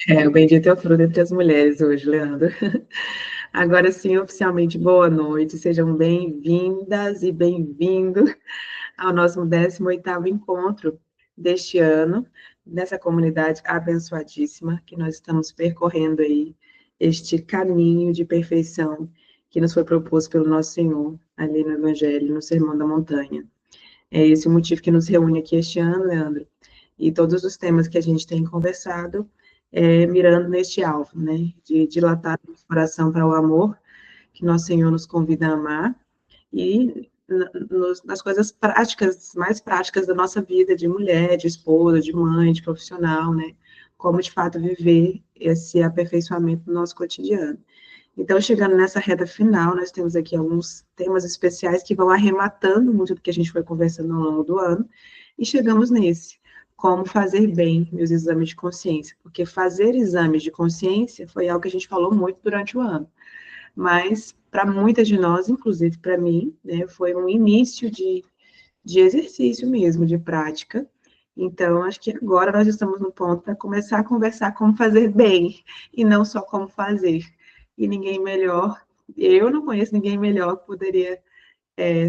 O bendito é o fruto entre as mulheres hoje, Leandro. Agora sim, oficialmente, boa noite. Sejam bem-vindas e bem-vindos ao nosso 18º encontro deste ano, nessa comunidade abençoadíssima que nós estamos percorrendo aí, este caminho de perfeição que nos foi proposto pelo nosso Senhor, ali no Evangelho, no Sermão da Montanha. É esse o motivo que nos reúne aqui este ano, Leandro, e todos os temas que a gente tem conversado, mirando neste alvo, né, de dilatar o coração para o amor, que nosso Senhor nos convida a amar, e nas coisas práticas, mais práticas da nossa vida, de mulher, de esposa, de mãe, de profissional, né, como de fato viver esse aperfeiçoamento no nosso cotidiano. Então, chegando nessa reta final, nós temos aqui alguns temas especiais que vão arrematando muito do que a gente foi conversando ao longo do ano, e chegamos nesse, como fazer bem meus exames de consciência, porque fazer exames de consciência foi algo que a gente falou muito durante o ano, mas para muitas de nós, inclusive para mim, né, foi um início de exercício mesmo, de prática. Então, acho que agora nós estamos no ponto para começar a conversar como fazer bem, e não só como fazer. E ninguém melhor, eu não conheço ninguém melhor que poderia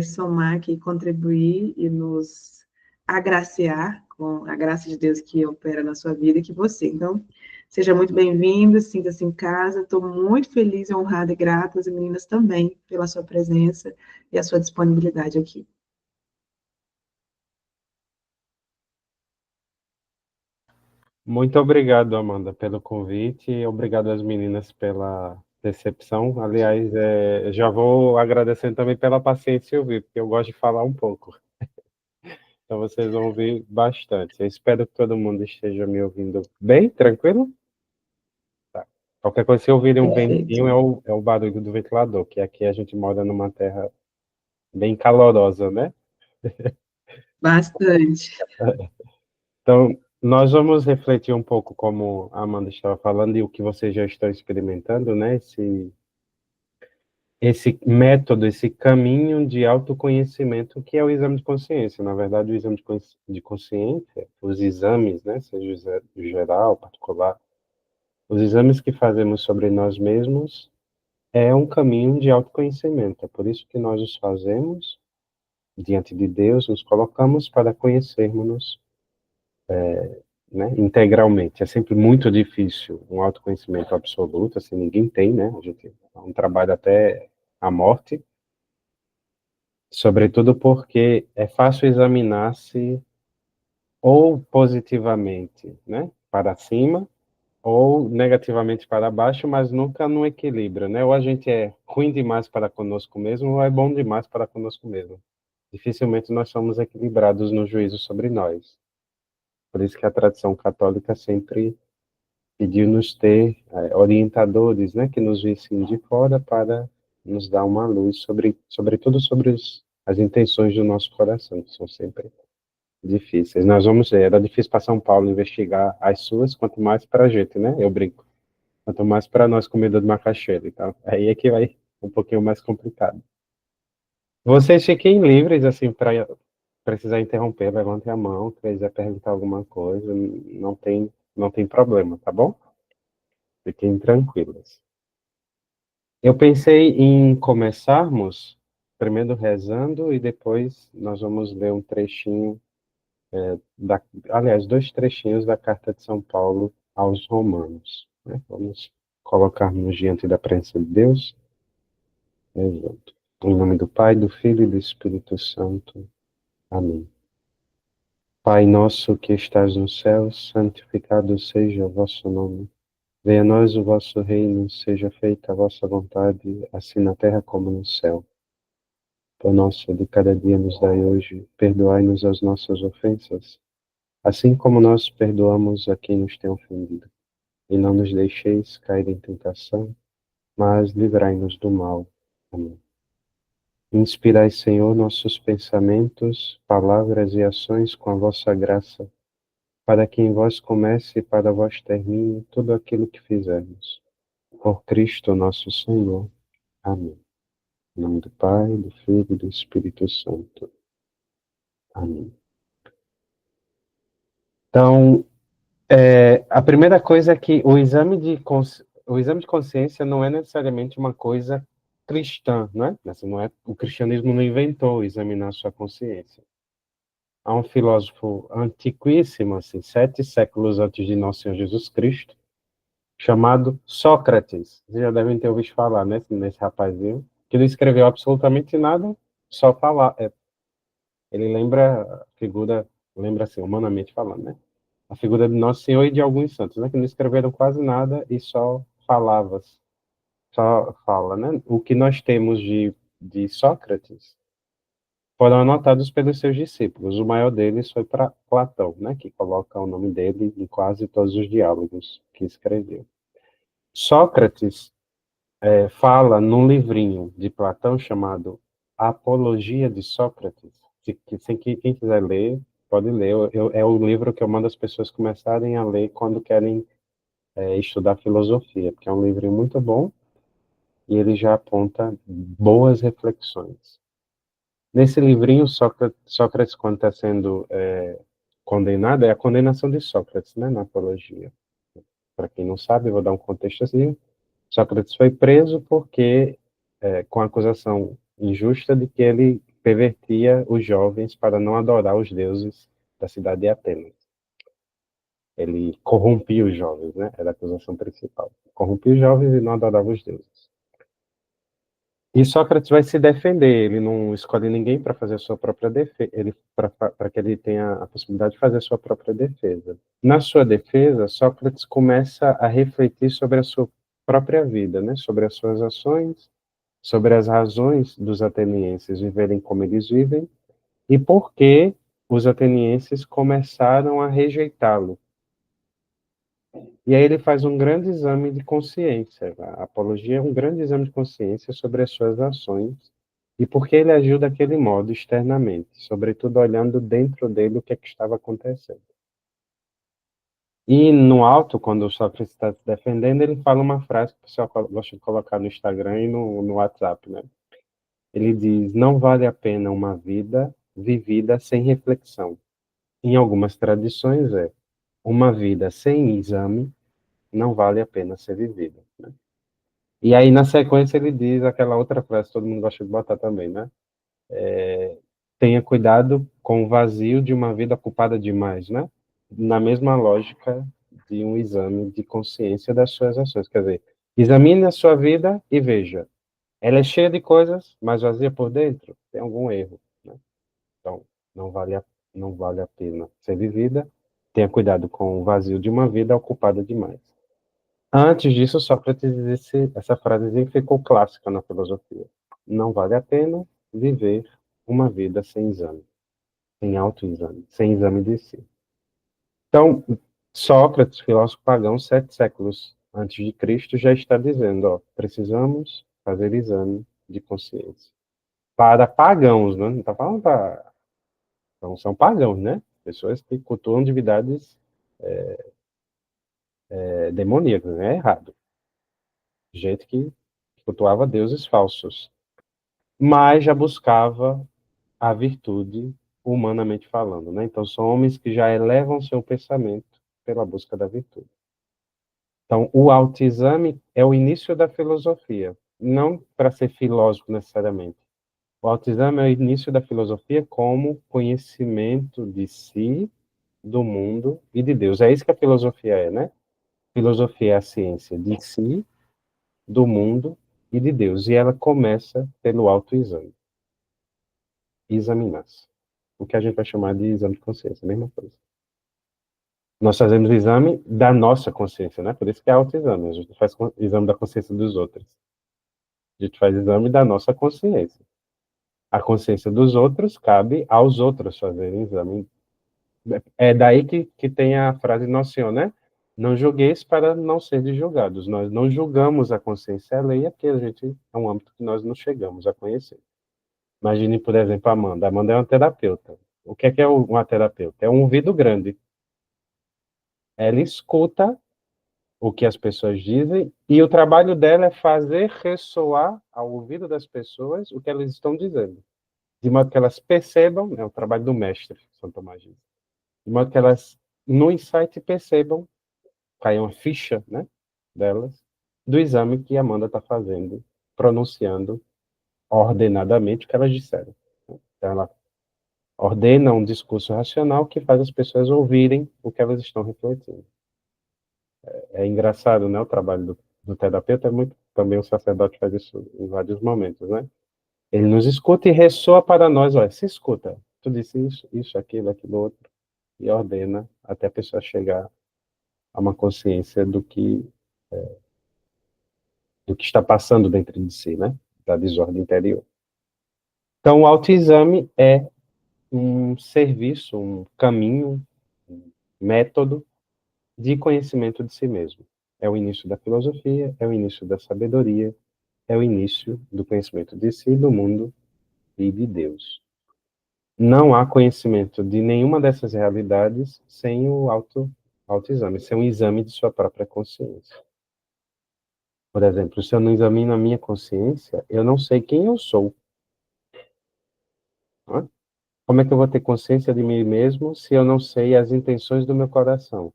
somar aqui, contribuir e nos agraciar com a graça de Deus que opera na sua vida que você. Então, seja muito bem-vindo, sinta-se em casa. Estou muito feliz, honrada e grata, as meninas também, pela sua presença e a sua disponibilidade aqui. Muito obrigado, Amanda, pelo convite e obrigado às meninas pela recepção. Aliás, já vou agradecendo também pela paciência em ouvir, porque eu gosto de falar um pouco. Então vocês vão ouvir bastante. Eu espero que todo mundo esteja me ouvindo bem, tranquilo? Tá. Qualquer coisa, se ouvirem um Perfeito. ventinho, é o barulho do ventilador, que aqui a gente mora numa terra bem calorosa, né? Bastante. Então, nós vamos refletir um pouco como a Amanda estava falando e o que vocês já estão experimentando, né? Esse método, esse caminho de autoconhecimento que é o exame de consciência. Na verdade, o exame de consciência, os exames, né? Seja o geral, particular, os exames que fazemos sobre nós mesmos é um caminho de autoconhecimento. É por isso que nós os fazemos diante de Deus, nos colocamos para conhecermos-nos, né, integralmente. É sempre muito difícil um autoconhecimento absoluto, assim, ninguém tem, né? A gente é um trabalho até a morte, sobretudo porque é fácil examinar-se ou positivamente, né, para cima, ou negativamente para baixo, mas nunca no equilíbrio, né? Ou a gente é ruim demais para conosco mesmo, ou é bom demais para conosco mesmo. Dificilmente nós somos equilibrados no juízo sobre nós. Por isso que a tradição católica sempre pediu-nos ter orientadores, né, que nos vissem de fora para nos dar uma luz sobretudo sobre as intenções do nosso coração, que são sempre difíceis. Nós vamos ver, era difícil para São Paulo investigar as suas, quanto mais para a gente, né? Eu brinco. Quanto mais para nós, comida de macaxeira e tal. Aí é que vai um pouquinho mais complicado. Vocês fiquem livres, assim, para precisar interromper, levante a mão, quiser perguntar alguma coisa, não tem problema, tá bom? Fiquem tranquilos. Eu pensei em começarmos primeiro rezando e depois nós vamos ler um trechinho da, aliás, dois trechinhos da carta de São Paulo aos Romanos, né? Vamos colocar-nos diante da presença de Deus, rezando. Em nome do Pai, do Filho e do Espírito Santo. Amém. Pai nosso que estás no céu, santificado seja o vosso nome. Venha a nós o vosso reino, seja feita a vossa vontade, assim na terra como no céu. Pão nosso de cada dia nos dai hoje, perdoai-nos as nossas ofensas, assim como nós perdoamos a quem nos tem ofendido. E não nos deixeis cair em tentação, mas livrai-nos do mal. Amém. Inspirai, Senhor, nossos pensamentos, palavras e ações com a vossa graça, para que em vós comece e para vós termine tudo aquilo que fizermos. Por Cristo nosso Senhor. Amém. Em nome do Pai, do Filho e do Espírito Santo. Amém. Então, A primeira coisa é que o exame de consciência não é necessariamente uma coisa cristã, não é? Assim, não é? O cristianismo não inventou examinar a sua consciência. Há um filósofo antiquíssimo, assim, 7 séculos antes de nosso Senhor Jesus Cristo, chamado Sócrates. Vocês já devem ter ouvido falar nesse rapazinho, que não escreveu absolutamente nada, só falar. Ele lembra a figura, lembra assim, humanamente falando, né? A figura de Nosso Senhor e de alguns santos, né? Que não escreveram quase nada e só fala, né? O que nós temos de Sócrates foram anotados pelos seus discípulos. O maior deles foi para Platão, né? Que coloca o nome dele em quase todos os diálogos que escreveu. Sócrates fala num livrinho de Platão chamado Apologia de Sócrates, sem que quem quiser ler, pode ler. É o livro que eu mando as pessoas começarem a ler quando querem estudar filosofia, porque é um livro muito bom e ele já aponta boas reflexões. Nesse livrinho, Sócrates quando está sendo condenado, é a condenação de Sócrates, né, na Apologia. Para quem não sabe, eu vou dar um contexto assim. Sócrates foi preso porque, com a acusação injusta de que ele pervertia os jovens para não adorar os deuses da cidade de Atenas. Ele corrompia os jovens, né? Era a acusação principal. Corrompia os jovens e não adorava os deuses. E Sócrates vai se defender, ele não escolhe ninguém para fazer a sua própria defesa, para que ele tenha a possibilidade de fazer a sua própria defesa. Na sua defesa, Sócrates começa a refletir sobre a sua própria vida, né? Sobre as suas ações, sobre as razões dos atenienses viverem como eles vivem e por que os atenienses começaram a rejeitá-lo. E aí ele faz um grande exame de consciência. A apologia é um grande exame de consciência sobre as suas ações e por que ele agiu daquele modo externamente, sobretudo olhando dentro dele o que é que estava acontecendo. E no alto, quando o Sócrates está se defendendo, ele fala uma frase que o pessoal gosta de colocar no Instagram e no WhatsApp, né? Ele diz: não vale a pena uma vida vivida sem reflexão. Em algumas tradições uma vida sem exame não vale a pena ser vivida, né? E aí, na sequência, ele diz aquela outra frase que todo mundo gosta de botar também, né? Tenha cuidado com o vazio de uma vida ocupada demais, né? Na mesma lógica de um exame de consciência das suas ações. Quer dizer, examine a sua vida e veja. Ela é cheia de coisas, mas vazia por dentro? Tem algum erro, né? Então, não vale não vale a pena ser vivida. Tenha cuidado com o vazio de uma vida ocupada demais. Antes disso, Sócrates disse, essa frase ficou clássica na filosofia. Não vale a pena viver uma vida sem exame, sem autoexame, sem exame de si. Então, Sócrates, filósofo pagão, 7 séculos antes de Cristo, já está dizendo, ó, precisamos fazer exame de consciência. Para pagãos, né? Não está falando para... Então, são pagãos, né? Pessoas que cultuam divindades demoníacas, né? É errado. Gente que cultuava deuses falsos. Mas já buscava a virtude, humanamente falando, né? Então, são homens que já elevam seu pensamento pela busca da virtude. Então, o autoexame é o início da filosofia, não para ser filósofo necessariamente. O autoexame é o início da filosofia como conhecimento de si, do mundo e de Deus. É isso que a filosofia é, né? Filosofia é a ciência de si, do mundo e de Deus. E ela começa pelo autoexame. Examinar-se. O que a gente vai chamar de exame de consciência, a mesma coisa. Nós fazemos o exame da nossa consciência, né? Por isso que é autoexame. A gente faz exame da consciência dos outros. A gente faz exame da nossa consciência. A consciência dos outros cabe aos outros fazerem exame. É daí que tem a frase Nosso Senhor, né? Não julgueis para não serem julgados. Nós não julgamos a consciência alheia, porque a gente é um âmbito que nós não chegamos a conhecer. Imagine, por exemplo, a Amanda. A Amanda é uma terapeuta. O que é uma terapeuta? É um ouvido grande. Ela escuta o que as pessoas dizem e o trabalho dela é fazer ressoar ao ouvido das pessoas o que elas estão dizendo, de modo que elas percebam, é o trabalho do mestre, São Tomás diz, de modo que elas no insight percebam, cai uma ficha, né, delas, do exame que a Amanda está fazendo, pronunciando ordenadamente o que elas disseram. Então, ela ordena um discurso racional que faz as pessoas ouvirem o que elas estão refletindo. É engraçado, né, o trabalho do terapeuta, é muito, também o sacerdote faz isso em vários momentos, né? Ele nos escuta e ressoa para nós, olha, se escuta, tu disse isso, aquilo outro, e ordena até a pessoa chegar a uma consciência do que está passando dentro de si, né? Da desordem interior. Então, o autoexame é um serviço, um caminho, um método de conhecimento de si mesmo. É o início da filosofia, é o início da sabedoria, é o início do conhecimento de si, do mundo e de Deus. Não há conhecimento de nenhuma dessas realidades sem o autoexame, sem um exame de sua própria consciência. Por exemplo, se eu não examino a minha consciência, eu não sei quem eu sou. Né? Como é que eu vou ter consciência de mim mesmo se eu não sei as intenções do meu coração?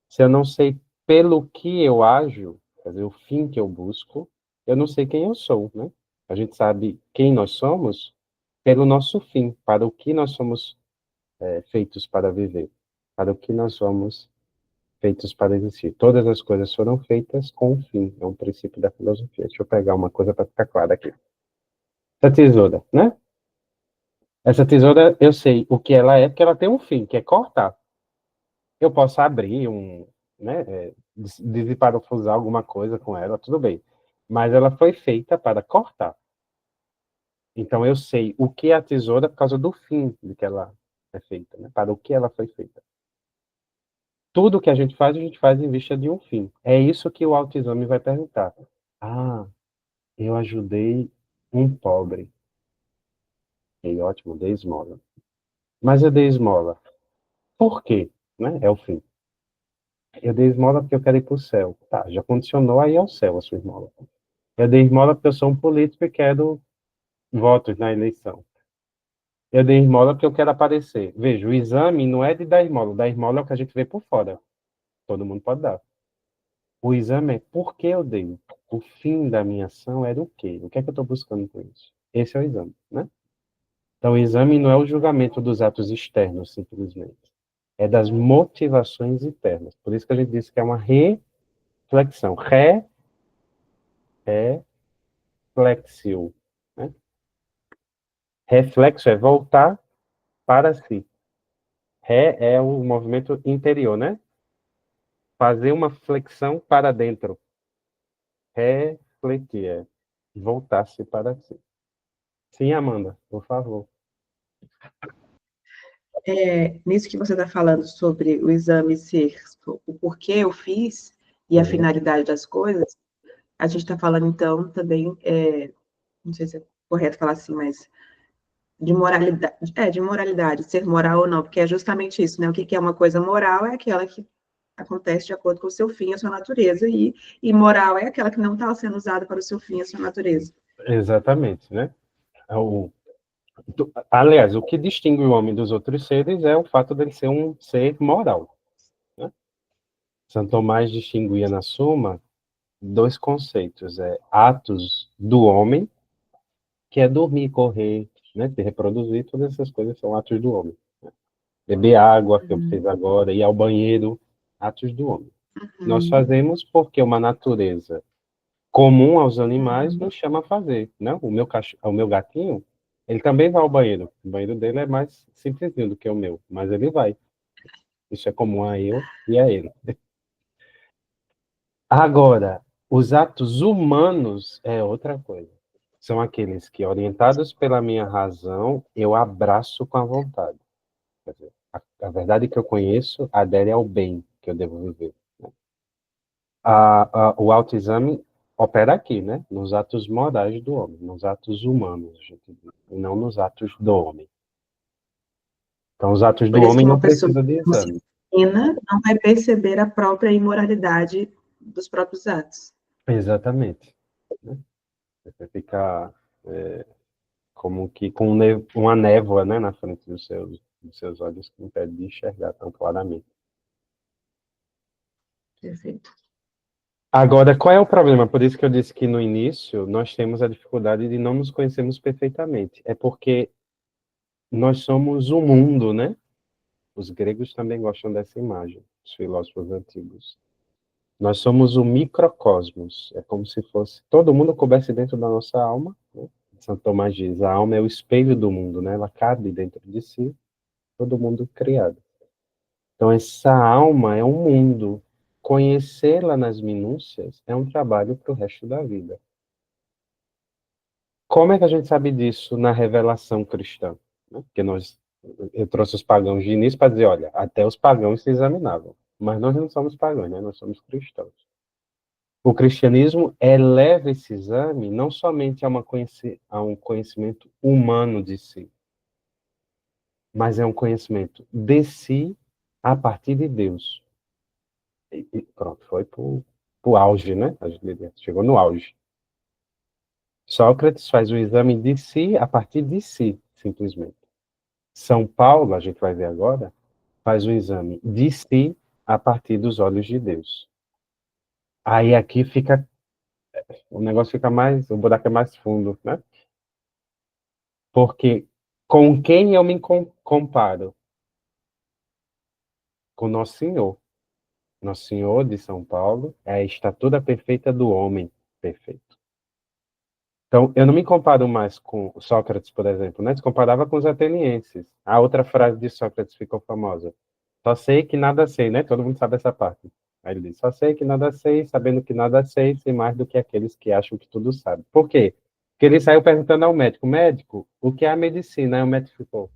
Se eu não sei pelo que eu ajo, quer dizer, o fim que eu busco, eu não sei quem eu sou, né? A gente sabe quem nós somos pelo nosso fim, para o que nós somos feitos para viver, para o que nós somos feitos para existir. Todas as coisas foram feitas com um fim, é um princípio da filosofia. Deixa eu pegar uma coisa para ficar clara aqui. Essa tesoura, né? Essa tesoura, eu sei o que ela é, porque ela tem um fim, que é cortar. Eu posso abrir né, desemparafusar alguma coisa com ela, tudo bem. Mas ela foi feita para cortar. Então eu sei o que é a tesoura por causa do fim de que ela é feita, né? Para o que ela foi feita. Tudo que a gente faz em vista de um fim. É isso que o autoexame vai perguntar. Ah, eu ajudei um pobre. E ótimo, dei esmola. Mas eu dei esmola. Por quê? Né? É o fim. Eu dei esmola porque eu quero ir para o céu. Tá, já condicionou aí ao céu a sua esmola. Eu dei esmola porque eu sou um político e quero votos na eleição. Eu dei esmola porque eu quero aparecer. Veja, o exame não é de dar esmola. Dar esmola é o que a gente vê por fora. Todo mundo pode dar. O exame é por que eu dei. O fim da minha ação era o quê? O que é que eu estou buscando com isso? Esse é o exame, né? Então, o exame não é o julgamento dos atos externos, simplesmente. É das motivações internas. Por isso que a gente disse que é uma reflexão. Reflexio. Né? Reflexo é voltar para si. Ré é o movimento interior, né? Fazer uma flexão para dentro. Refletir é voltar-se para si. Sim, Amanda, por favor. Nisso que você está falando sobre o exame ser o porquê eu fiz e a Uhum. finalidade das coisas, a gente está falando, então, também, não sei se é correto falar assim, mas de moralidade, ser moral ou não, porque é justamente isso, né? O que que é uma coisa moral é aquela que acontece de acordo com o seu fim, a sua natureza, e moral é aquela que não está sendo usada para o seu fim, a sua natureza. Exatamente, né? Aliás, o que distingue o homem dos outros seres é o fato dele ser um ser moral. Né? Santo Tomás distinguia na Suma dois conceitos: atos do homem, que é dormir, correr, né, se reproduzir, todas essas coisas são atos do homem. Né? Beber água, que eu fiz agora, ir ao banheiro, atos do homem. Nós Uhum, fazemos porque uma natureza comum aos animais uhum, nos chama a fazer. Né? O meu gatinho, ele também vai ao banheiro. O banheiro dele é mais simplesinho do que o meu, mas ele vai. Isso é comum a eu e a ele. Agora, os atos humanos é outra coisa. São aqueles que, orientados pela minha razão, eu abraço com a vontade. Quer dizer, a verdade que eu conheço adere ao bem que eu devo viver. Né? O autoexame opera aqui, né? Nos atos morais do homem, nos atos humanos, a gente diz, e não nos atos do homem. Então, os atos do por isso homem que não uma pessoa precisam de que não se exame. ensina não vai perceber a própria imoralidade dos próprios atos. Exatamente. Né? Você fica como que com uma névoa, né, na frente dos seus olhos que impede de enxergar tão claramente. Perfeito. Agora, qual é o problema? Por isso que eu disse que no início nós temos a dificuldade de não nos conhecermos perfeitamente. É porque nós somos o mundo, né? Os gregos também gostam dessa imagem, os filósofos antigos. Nós somos o microcosmos. É como se fosse todo mundo coubesse dentro da nossa alma, né? Santo Tomás diz, a alma é o espelho do mundo, né? Ela cabe dentro de si, todo mundo criado. Então, essa alma é um mundo. Conhecê-la nas minúcias é um trabalho para o resto da vida. Como é que a gente sabe disso na revelação cristã? Né? Porque eu trouxe os pagãos de início para dizer, olha, até os pagãos se examinavam. Mas nós não somos pagãos, né? Nós somos cristãos. O cristianismo eleva esse exame não somente a um conhecimento humano de si, mas é um conhecimento de si a partir de Deus. E pronto, foi para o auge, né? A gente diria, chegou no auge. Sócrates faz o exame de si a partir de si, simplesmente. São Paulo, a gente vai ver agora, faz o exame de si a partir dos olhos de Deus. Aí aqui fica, o negócio fica mais, o buraco é mais fundo, né? Porque com quem eu me comparo? Com Nosso Senhor. Nosso Senhor de São Paulo é a estatura perfeita do homem perfeito. Então, eu não me comparo mais com Sócrates, por exemplo, né? Se comparava com os atenienses. A outra frase de Sócrates ficou famosa. Só sei que nada sei, né? Todo mundo sabe essa parte. Aí ele diz, só sei que nada sei, sabendo que nada sei, sei mais do que aqueles que acham que tudo sabe. Por quê? Porque ele saiu perguntando ao médico, médico, o que é a medicina? Aí o médico ficou,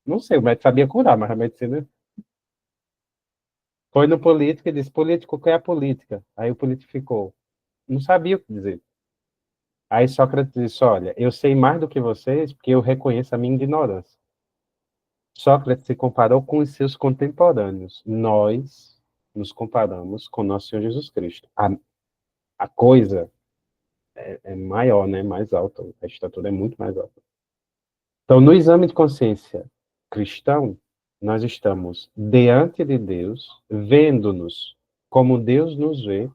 não sei, o médico sabia curar, mas a medicina... Foi no político e disse, político, o que é a política? Aí o político ficou, não sabia o que dizer. Aí Sócrates disse, olha, eu sei mais do que vocês porque eu reconheço a minha ignorância. Sócrates se comparou com os seus contemporâneos. Nós nos comparamos com nosso Senhor Jesus Cristo. A coisa é maior, né? Mais alta. A estatura é muito mais alta. Então, no exame de consciência cristão, nós estamos diante de Deus, vendo-nos como Deus nos vê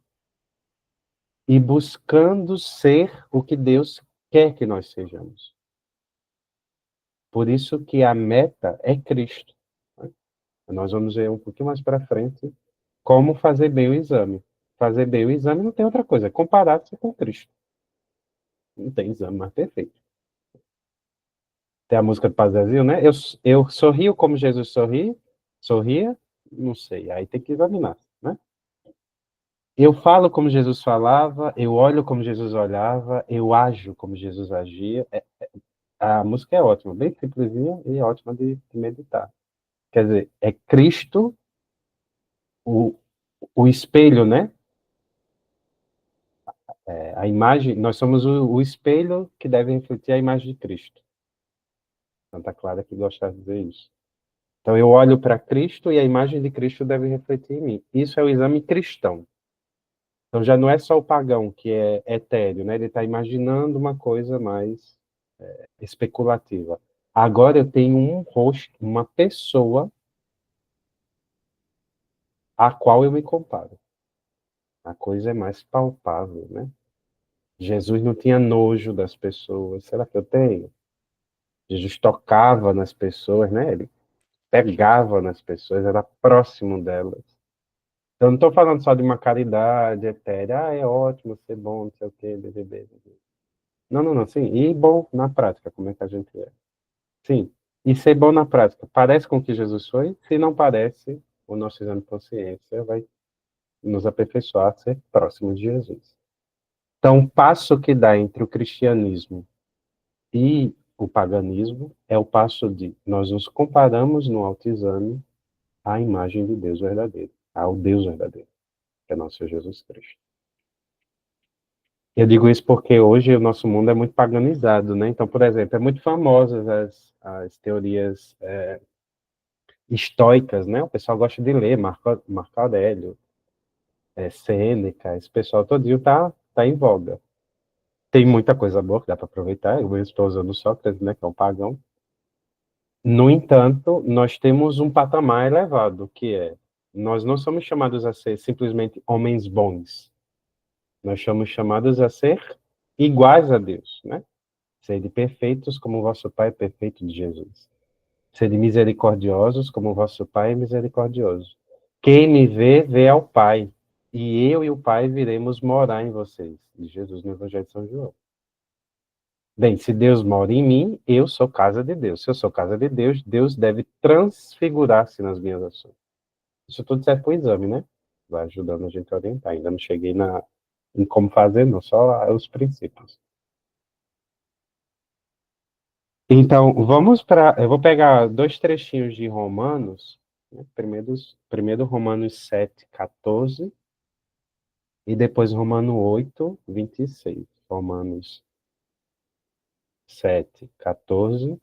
e buscando ser o que Deus quer que nós sejamos. Por isso que a meta é Cristo. Né? Nós vamos ver um pouquinho mais para frente como fazer bem o exame. Fazer bem o exame não tem outra coisa, é comparar-se com Cristo. Não tem exame mais perfeito. Tem a música do Pazezinho, né? Eu sorrio como Jesus sorria, não sei, aí tem que examinar, né? Eu falo como Jesus falava, eu olho como Jesus olhava, eu ajo como Jesus agia. A música é ótima, bem simplesinha e ótima de meditar. Quer dizer, é Cristo o, o espelho, né? A imagem, nós somos o espelho que deve refletir a imagem de Cristo. Santa Clara que gostava de dizer isso. Então eu olho para Cristo e a imagem de Cristo deve refletir em mim. Isso é o exame cristão. Então já não é só o pagão que é etéreo, né? Ele está imaginando uma coisa mais especulativa. Agora eu tenho um rosto, uma pessoa a qual eu me comparo. A coisa é mais palpável, né? Jesus não tinha nojo das pessoas. Será que eu tenho? Jesus tocava nas pessoas, né? Ele pegava nas pessoas, era próximo delas. Então, eu não estou falando só de uma caridade etérea, é ótimo ser bom, não sei o quê, BBB. Não, não, não, sim. E bom na prática, como é que a gente é? Sim. E ser bom na prática, parece com o que Jesus foi? Se não parece, o nosso exame de consciência vai nos aperfeiçoar a ser próximo de Jesus. Então, o passo que dá entre o cristianismo e o paganismo é o passo de nós nos comparamos no autoexame à imagem de Deus verdadeiro, ao Deus verdadeiro, que é nosso Senhor Jesus Cristo. Eu digo isso porque hoje o nosso mundo é muito paganizado, né? Então, por exemplo, é muito famosas as teorias estoicas, né? O pessoal gosta de ler Marco Aurélio, Sêneca, esse pessoal todinho tá em voga. Tem muita coisa boa que dá para aproveitar. Eu mesmo estou usando Sócrates, né? Que é um pagão. No entanto, nós temos um patamar elevado, que é nós não somos chamados a ser simplesmente homens bons. Nós somos chamados a ser iguais a Deus, né? Sede perfeitos como o vosso Pai é perfeito de Jesus. Sede misericordiosos como o vosso Pai é misericordioso. Quem me vê, vê ao Pai. E eu e o Pai viremos morar em vocês. De Jesus no Evangelho de São João. Bem, se Deus mora em mim, eu sou casa de Deus. Se eu sou casa de Deus, Deus deve transfigurar-se nas minhas ações. Isso tudo serve para o exame, né? Vai ajudando a gente a orientar. Ainda não cheguei em como fazer, não, só os princípios. Então, vamos para. Eu vou pegar dois trechinhos de Romanos, né? Primeiro Romanos 7, 14, e depois Romanos 8, 26. Romanos 7, 14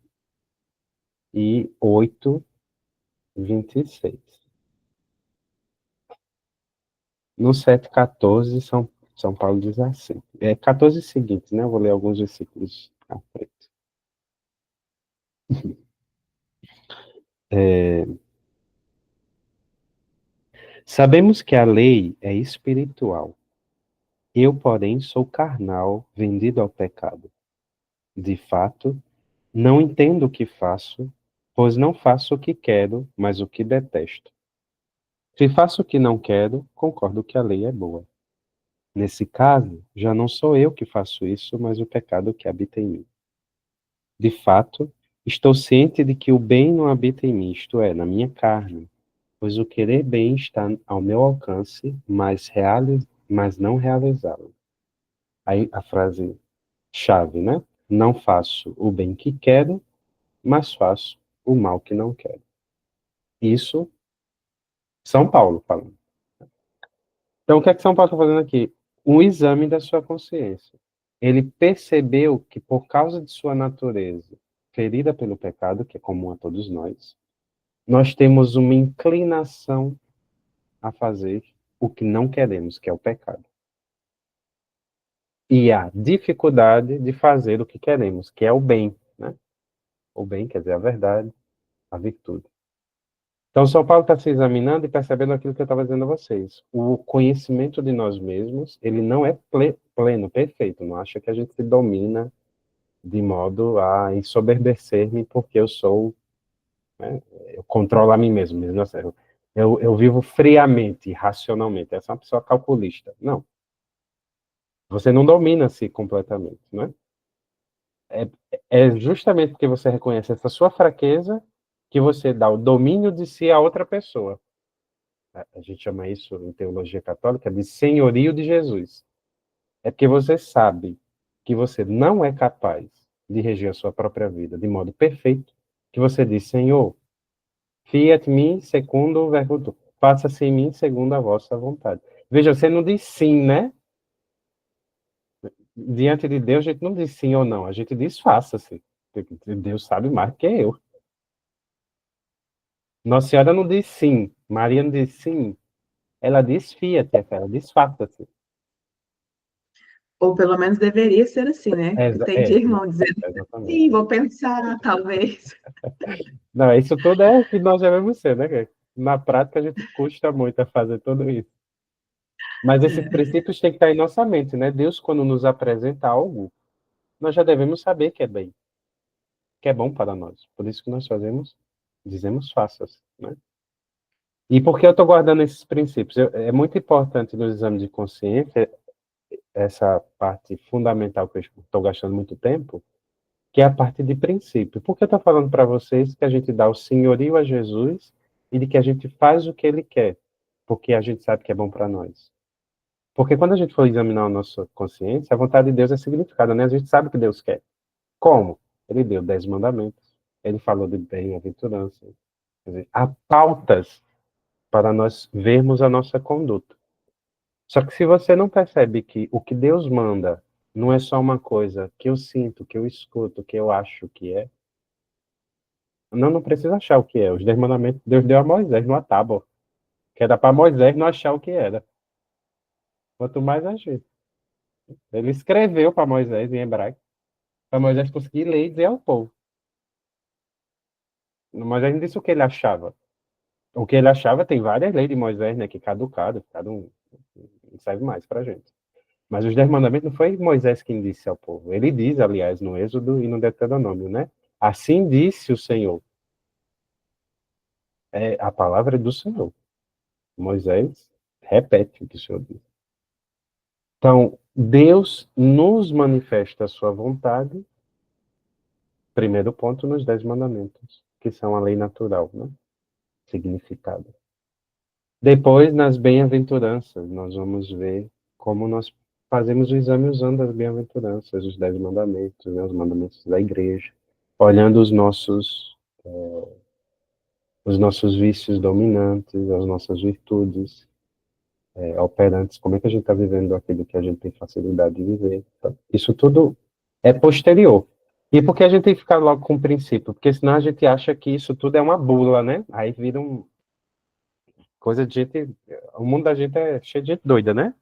e 8, 26. No 7, 14, São Paulo diz assim. 14 seguintes, né? Eu vou ler alguns versículos à frente. É, sabemos que a lei é espiritual. Eu, porém, sou carnal, vendido ao pecado. De fato, não entendo o que faço, pois não faço o que quero, mas o que detesto. Se faço o que não quero, concordo que a lei é boa. Nesse caso, já não sou eu que faço isso, mas o pecado que habita em mim. De fato, estou ciente de que o bem não habita em mim, isto é, na minha carne, pois o querer bem está ao meu alcance, mas não realizá-lo. Aí a frase chave, né? Não faço o bem que quero, mas faço o mal que não quero. Isso, São Paulo falando. Então, o que é que São Paulo está fazendo aqui? Um exame da sua consciência. Ele percebeu que, por causa de sua natureza, ferida pelo pecado, que é comum a todos nós temos uma inclinação a fazer o que não queremos, que é o pecado. E a dificuldade de fazer o que queremos, que é o bem, né? O bem quer dizer a verdade, a virtude. Então, São Paulo está se examinando e percebendo aquilo que eu estava dizendo a vocês. O conhecimento de nós mesmos, ele não é pleno, perfeito. Não acha que a gente se domina de modo a ensoberbecer-me porque eu sou, né, eu controlo a mim mesmo. Nossa, eu vivo friamente, racionalmente. Essa é uma pessoa calculista. Não. Você não domina-se completamente, né? É, é justamente porque você reconhece essa sua fraqueza que você dá o domínio de si a outra pessoa. A gente chama isso em teologia católica de senhorio de Jesus. É porque você sabe que você não é capaz de reger a sua própria vida de modo perfeito, que você diz, Senhor, fiat me segundo o verbo tu. Faça-se em mim segundo a vossa vontade. Veja, você não diz sim, né? Diante de Deus, a gente não diz sim ou não, a gente diz faça-se. Deus sabe mais que eu. Nossa Senhora não diz sim, Maria não diz sim, ela diz fiat, ela diz faça-se. Ou pelo menos deveria ser assim, né? É, Tem de irmão dizendo, sim, exatamente. vou pensar, talvez. Não, isso tudo é o que nós devemos ser, né? Na prática, a gente custa muito a fazer tudo isso. Mas esses É. princípios têm que estar em nossa mente, né? Deus, quando nos apresenta algo, nós já devemos saber que é bem, que é bom para nós. Por isso que nós dizemos faças, né? E por que eu estou guardando esses princípios? É muito importante no exame de consciência, essa parte fundamental que eu estou gastando muito tempo, que é a parte de princípio. Por que eu estou falando para vocês que a gente dá o senhorio a Jesus e de que a gente faz o que ele quer, porque a gente sabe que é bom para nós? Porque quando a gente for examinar a nossa consciência, a vontade de Deus é significada, né? A gente sabe o que Deus quer. Como? Ele deu 10 mandamentos, ele falou de bem-aventurança. Quer dizer, há pautas para nós vermos a nossa conduta. Só que se você não percebe que o que Deus manda não é só uma coisa que eu sinto, que eu escuto, que eu acho que é, não precisa achar o que é. Os 10 mandamentos Deus deu a Moisés numa tábua, que era para Moisés não achar o que era. Quanto mais a gente. Ele escreveu para Moisés em hebraico, para Moisés conseguir ler e dizer ao povo. Moisés não disse o que ele achava. O que ele achava, tem várias leis de Moisés, né, que caducaram, não serve mais para gente. Mas os 10 mandamentos não foi Moisés quem disse ao povo. Ele diz, aliás, no Êxodo e no Deuteronômio, né? Assim disse o Senhor. É a palavra do Senhor. Moisés repete o que o Senhor diz. Então, Deus nos manifesta a sua vontade, primeiro ponto, nos 10 mandamentos, que são a lei natural, né? Significado. Depois, nas bem-aventuranças, nós vamos ver como nós fazemos o exame usando as bem-aventuranças, os 10 mandamentos, né, os mandamentos da igreja, olhando os nossos vícios dominantes, as nossas virtudes operantes, como é que a gente está vivendo aquilo que a gente tem facilidade de viver. Então, isso tudo é posterior. E por que a gente tem que ficar logo com o princípio? Porque senão a gente acha que isso tudo é uma bula, né? Aí vira coisa de gente. O mundo da gente é cheio de gente doida, né?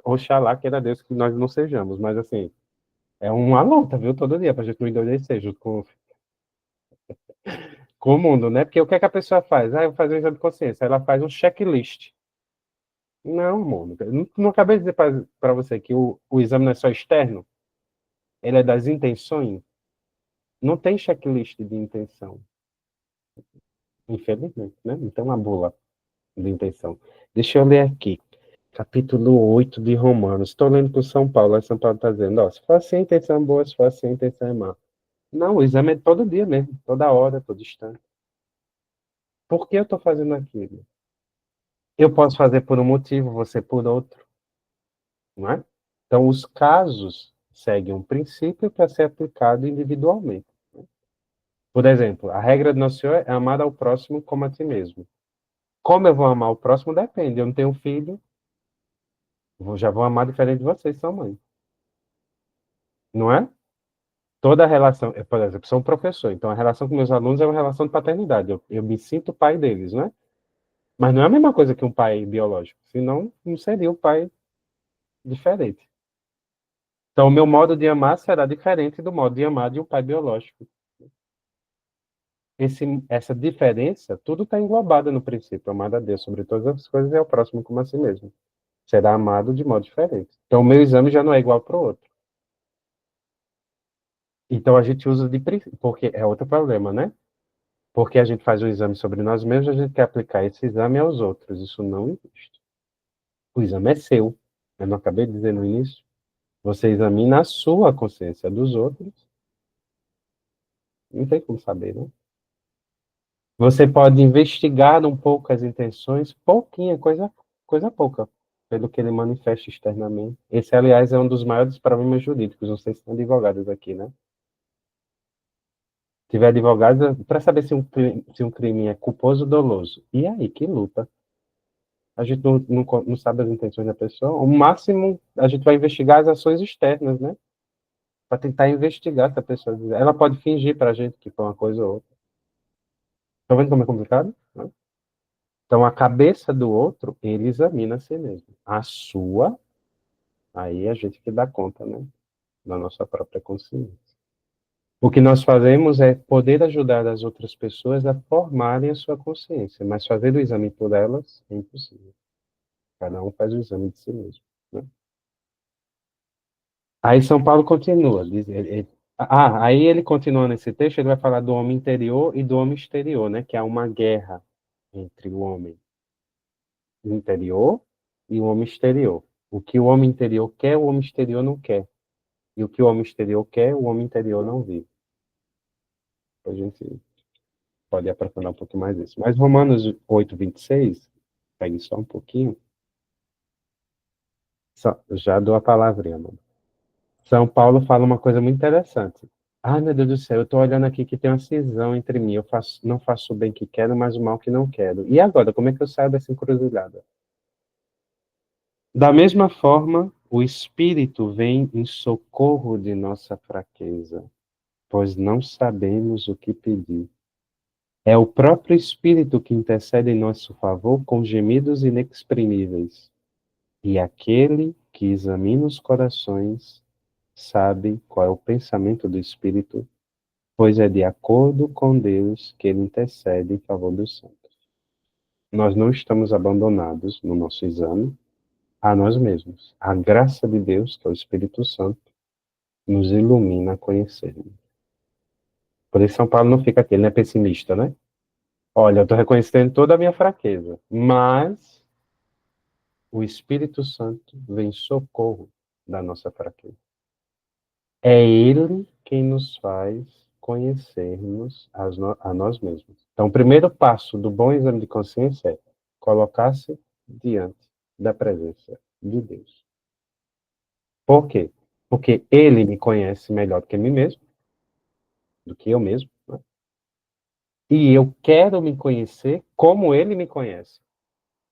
Oxalá queira Deus que nós não sejamos, mas assim, é uma luta, viu, todo dia, pra gente não endoidecer junto com o mundo, né? Porque o que é que a pessoa faz? Ah, eu vou fazer um exame de consciência, ela faz um checklist. Não, Mônica, eu não acabei de dizer para você que o exame não é só externo, ele é das intenções. Não tem checklist de intenção, infelizmente, né? Não tem uma bula de intenção. Deixa eu ler aqui. Capítulo 8 de Romanos. Estou lendo com São Paulo. Aí São Paulo está dizendo, ó, se for assim, a intenção é boa, se for assim, a intenção é má. Não, o exame é todo dia mesmo, toda hora, todo instante. Por que eu estou fazendo aquilo? Eu posso fazer por um motivo, você por outro, não é? Então, os casos seguem um princípio para ser aplicado individualmente. Por exemplo, a regra do Nosso Senhor é amar ao próximo como a ti mesmo. Como eu vou amar o próximo depende. Eu não tenho filho, já vou amar diferente de vocês, são mãe. Não é? Toda a relação, eu, por exemplo, sou um professor, então a relação com meus alunos é uma relação de paternidade. Eu me sinto pai deles, né? Mas não é a mesma coisa que um pai biológico, senão não seria um pai diferente. Então, o meu modo de amar será diferente do modo de amar de um pai biológico. Essa diferença, tudo está englobado no princípio, amar a Deus sobre todas as coisas e ao próximo como a si mesmo. Será amado de modo diferente. Então, o meu exame já não é igual para o outro. Então, a gente usa de princípio, porque é outro problema, né? Porque a gente faz o exame sobre nós mesmos, a gente quer aplicar esse exame aos outros. Isso não existe. O exame é seu. Eu não acabei de dizer no início? Você examina a sua consciência dos outros. Não tem como saber, né? Você pode investigar um pouco as intenções, pouquinha, coisa pouca, pelo que ele manifesta externamente. Esse, aliás, é um dos maiores problemas jurídicos. Não sei se tem advogados aqui, né? Se tiver advogados, para saber se um crime é culposo ou doloso. E aí, que luta? A gente não sabe as intenções da pessoa. O máximo, a gente vai investigar as ações externas, né? Para tentar investigar se a pessoa. Ela pode fingir para a gente que foi uma coisa ou outra. Tá vendo como é complicado? Né? Então, a cabeça do outro, ele examina a si mesmo. A sua, aí a gente que dá conta, né? Da nossa própria consciência. O que nós fazemos é poder ajudar as outras pessoas a formarem a sua consciência, mas fazer o exame por elas é impossível. Cada um faz o exame de si mesmo. Né? Aí São Paulo continua, aí ele continua nesse texto, ele vai falar do homem interior e do homem exterior, né? Que há uma guerra entre o homem interior e o homem exterior. O que o homem interior quer, o homem exterior não quer. E o que o homem exterior quer, o homem interior não vive. A gente pode aprofundar um pouquinho mais isso. Mas Romanos 8:26, pegue só um pouquinho. Já dou a palavrinha, mano. São Paulo fala uma coisa muito interessante. Ai, meu Deus do céu, eu estou olhando aqui que tem uma cisão entre mim. Não faço o bem que quero, mas o mal que não quero. E agora, como é que eu saio dessa encruzilhada? Da mesma forma, o Espírito vem em socorro de nossa fraqueza, pois não sabemos o que pedir. É o próprio Espírito que intercede em nosso favor com gemidos inexprimíveis. E aquele que examina os corações sabe qual é o pensamento do Espírito, pois é de acordo com Deus que ele intercede em favor dos santos. Nós não estamos abandonados no nosso exame a nós mesmos. A graça de Deus, que é o Espírito Santo, nos ilumina a conhecermos. Por isso São Paulo não fica aqui, ele não é pessimista, né? Olha, eu estou reconhecendo toda a minha fraqueza, mas o Espírito Santo vem em socorro da nossa fraqueza. É Ele quem nos faz conhecermos a nós mesmos. Então, o primeiro passo do bom exame de consciência é colocar-se diante da presença de Deus. Por quê? Porque Ele me conhece melhor do que mim mesmo, do que eu mesmo, né? E eu quero me conhecer como Ele me conhece.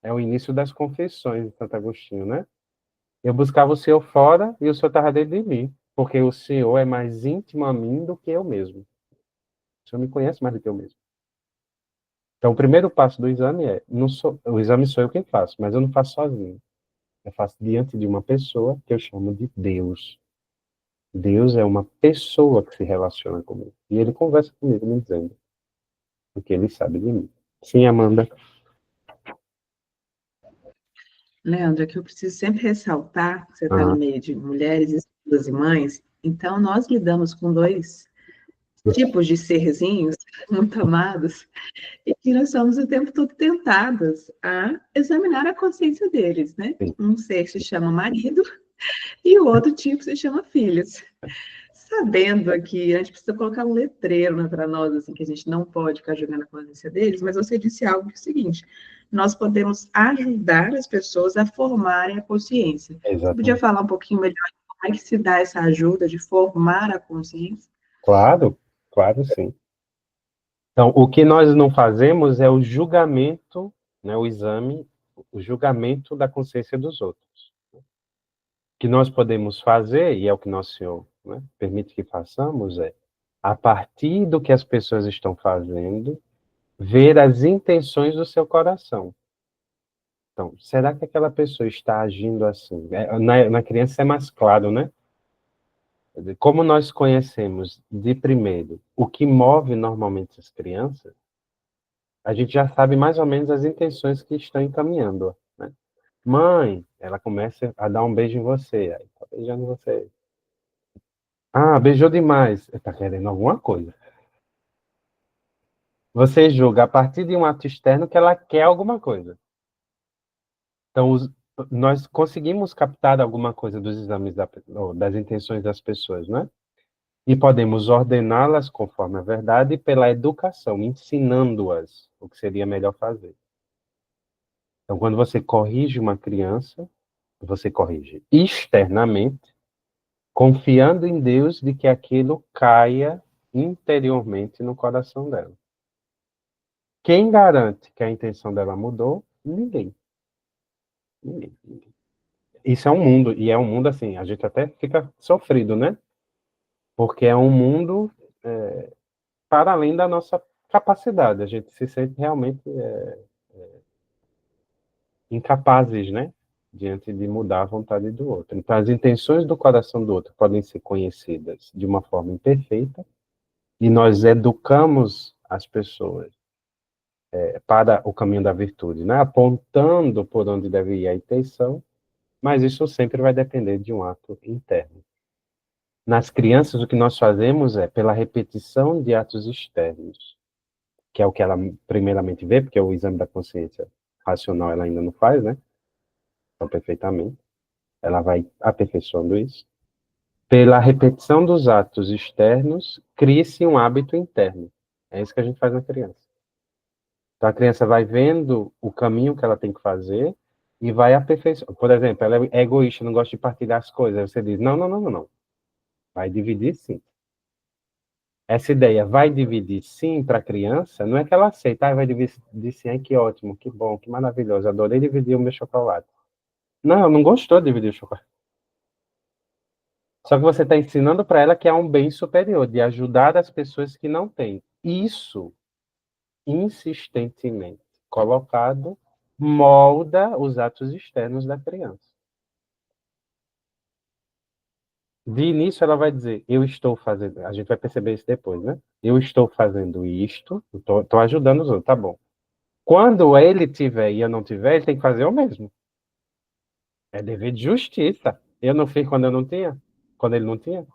É o início das confissões de Santo Agostinho, né? Eu buscava o Senhor fora e o Senhor estava dentro de mim, porque o Senhor é mais íntimo a mim do que eu mesmo. O Senhor me conhece mais do que eu mesmo. Então, o primeiro passo do exame é, o exame sou eu quem faço, mas eu não faço sozinho. Eu faço diante de uma pessoa que eu chamo de Deus. Deus é uma pessoa que se relaciona comigo. E ele conversa comigo me dizendo o que ele sabe de mim. Sim, Amanda. Leandro, aqui eu preciso sempre ressaltar que você está no Ah, meio de mulheres, esposas e mães, então nós lidamos com dois tipos de serzinhos muito amados, e que nós somos o tempo todo tentadas a examinar a consciência deles, né? sim, Um ser se chama marido e o outro tipo se chama filhos. Sabendo aqui, a gente precisa colocar um letreiro, né, para nós, assim, que a gente não pode ficar jogando a consciência deles, mas você disse algo que é o seguinte: nós podemos ajudar as pessoas a formarem a consciência. Você podia exatamente. falar um pouquinho melhor de como é que se dá essa ajuda de formar a consciência? Claro, claro, sim. Então, o que nós não fazemos é o julgamento, né, o exame, o julgamento da consciência dos outros. O que nós podemos fazer, e é o que Nosso Senhor, né, permite que façamos, é, a partir do que as pessoas estão fazendo, ver as intenções do seu coração. Então, será que aquela pessoa está agindo assim? Na criança é mais claro, né? Como nós conhecemos de primeiro o que move normalmente as crianças, a gente já sabe mais ou menos as intenções que estão encaminhando, né? Mãe, ela começa a dar um beijo em você, aí tá beijando você. Ah, beijou demais. Tá querendo alguma coisa. Você julga a partir de um ato externo que ela quer alguma coisa. Então, nós conseguimos captar alguma coisa dos exames ou das intenções das pessoas, né? E podemos ordená-las conforme a verdade pela educação, ensinando-as o que seria melhor fazer. Então, quando você corrige uma criança, você corrige externamente, confiando em Deus de que aquilo caia interiormente no coração dela. Quem garante que a intenção dela mudou? Ninguém. Ninguém. Isso é um mundo, e é um mundo assim, a gente até fica sofrido, né? Porque é um mundo para além da nossa capacidade, a gente se sente realmente incapazes, né? Diante de mudar a vontade do outro. Então, as intenções do coração do outro podem ser conhecidas de uma forma imperfeita, e nós educamos as pessoas para o caminho da virtude, né? Apontando por onde deve ir a intenção, mas isso sempre vai depender de um ato interno. Nas crianças, o que nós fazemos é pela repetição de atos externos, que é o que ela primeiramente vê, porque o exame da consciência racional ela ainda não faz, né? Então, perfeitamente. Ela vai aperfeiçoando isso. Pela repetição dos atos externos, cria-se um hábito interno. É isso que a gente faz na criança. Então, a criança vai vendo o caminho que ela tem que fazer e vai aperfeiçoando. Por exemplo, ela é egoísta, não gosta de partilhar as coisas. Aí você diz, não, não, não, não, não. Vai dividir sim. Essa ideia vai dividir sim para a criança, não é que ela aceita, vai dividir sim, ai, que ótimo, que bom, que maravilhoso, adorei dividir o meu chocolate. Não, não gostou de dividir o chocolate. Só que você está ensinando para ela que há um bem superior, de ajudar as pessoas que não têm. Isso, insistentemente colocado, molda os atos externos da criança. De início, ela vai dizer, eu estou fazendo, a gente vai perceber isso depois, né? Eu estou fazendo isto, estou ajudando os outros, tá bom. Quando ele tiver e eu não tiver, ele tem que fazer o mesmo. É dever de justiça. Eu não fiz quando eu não tinha, quando ele não tinha.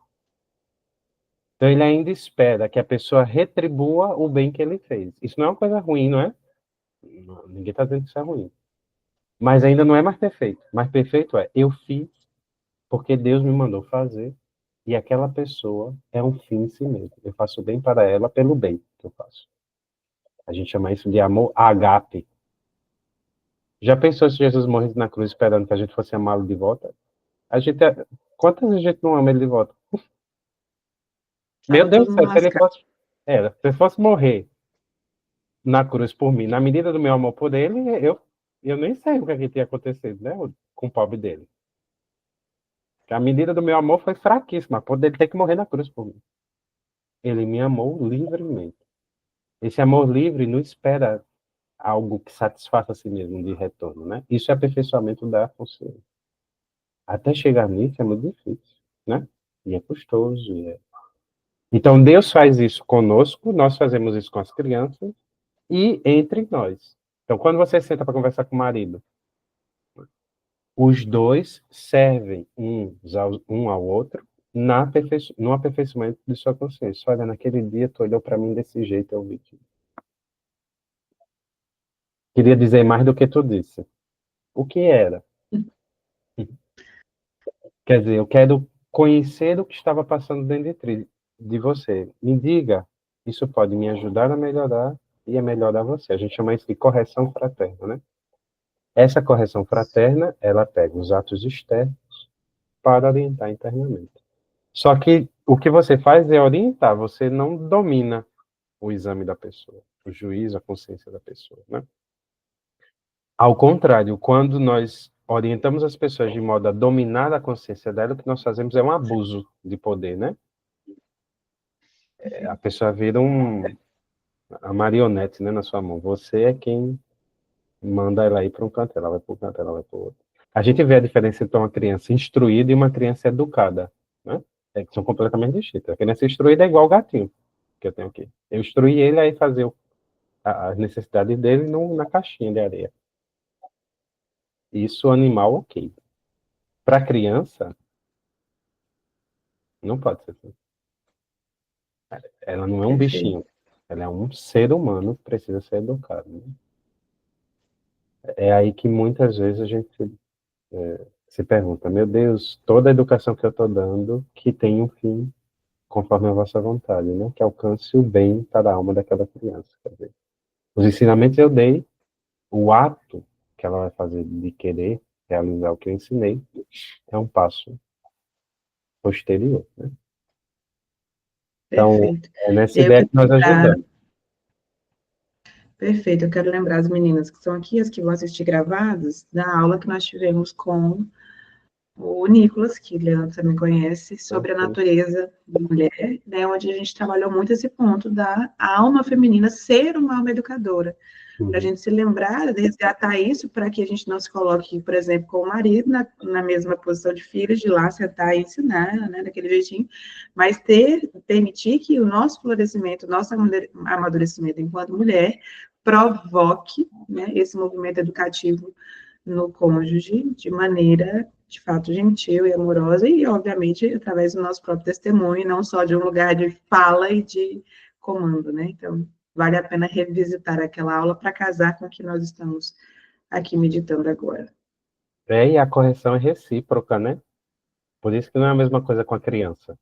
Então ele ainda espera que a pessoa retribua o bem que ele fez. Isso não é uma coisa ruim, não é? Ninguém está dizendo que isso é ruim. Mas ainda não é mais perfeito. Mais perfeito é, eu fiz porque Deus me mandou fazer e aquela pessoa é um fim em si mesmo. Eu faço bem para ela pelo bem que eu faço. A gente chama isso de amor agape. Já pensou se Jesus morresse na cruz esperando que a gente fosse amá-lo de volta? A gente, quantas vezes a gente não ama ele de volta? Meu Tava Deus todo do mundo céu, lascado. se ele fosse morrer na cruz por mim, na medida do meu amor por ele, eu nem sei o que, é que tinha acontecido, né, com o pobre dele. A medida do meu amor foi fraquíssima, por ele ter que morrer na cruz por mim. Ele me amou livremente. Esse amor livre não espera algo que satisfaça a si mesmo de retorno, né? Isso é aperfeiçoamento da consciência. Até chegar nisso é muito difícil, né? E é custoso. Então, Deus faz isso conosco, nós fazemos isso com as crianças e entre nós. Então, quando você senta para conversar com o marido, os dois servem um ao outro no aperfeiçoamento de sua consciência. Olha, naquele dia tu olhou para mim desse jeito, eu vi que queria dizer mais do que tu disse. O que era? Quer dizer, eu quero conhecer o que estava passando dentro de você. Me diga, isso pode me ajudar a melhorar e a melhorar você. A gente chama isso de correção fraterna, né? Essa correção fraterna, ela pega os atos externos para orientar internamente. Só que o que você faz é orientar, você não domina o exame da pessoa, o juízo, a consciência da pessoa, né? Ao contrário, quando nós orientamos as pessoas de modo a dominar a consciência dela, o que nós fazemos é um abuso de poder, né? A pessoa vira a marionete, né, na sua mão. Você é quem manda ela ir para um canto, ela vai para um canto, ela vai para o outro. A gente vê a diferença entre uma criança instruída e uma criança educada, né? É que são completamente distintas. A criança instruída é igual o gatinho que eu tenho aqui. Eu instruí ele a ir fazer as necessidades dele na caixinha de areia. Isso, animal, ok. Para criança, não pode ser assim. Ela não é um Perfeito. bichinho. Ela é um ser humano que precisa ser educado. Né? É aí que muitas vezes a gente se pergunta, meu Deus, toda a educação que eu estou dando, que tem um fim conforme a vossa vontade, né? Que alcance o bem para a alma daquela criança. Quer dizer, os ensinamentos eu dei, o ato que ela vai fazer de querer realizar o que eu ensinei é um passo posterior, né? Então, Perfeito. é nessa Eu ideia quero que nós lembrar, ajudamos. perfeito, eu quero lembrar as meninas que estão aqui, as que vão assistir gravados, da aula que nós tivemos com o Nicolas, que o Leandro também conhece, Né? sobre a natureza da mulher, né, onde a gente trabalhou muito esse ponto da alma feminina ser uma alma educadora, para a Uhum. gente se lembrar, resgatar isso, para que a gente não se coloque, por exemplo, com o marido na mesma posição de filhos, de lá sentar e ensinar, né, daquele jeitinho, mas permitir que o nosso florescimento, o nosso amadurecimento enquanto mulher, provoque, né, esse movimento educativo no cônjuge de maneira, de fato, gentil e amorosa, e, obviamente, através do nosso próprio testemunho, e não só de um lugar de fala e de comando, né? Então, vale a pena revisitar aquela aula para casar com o que nós estamos aqui meditando agora. E a correção é recíproca, né? Por isso que não é a mesma coisa com a criança.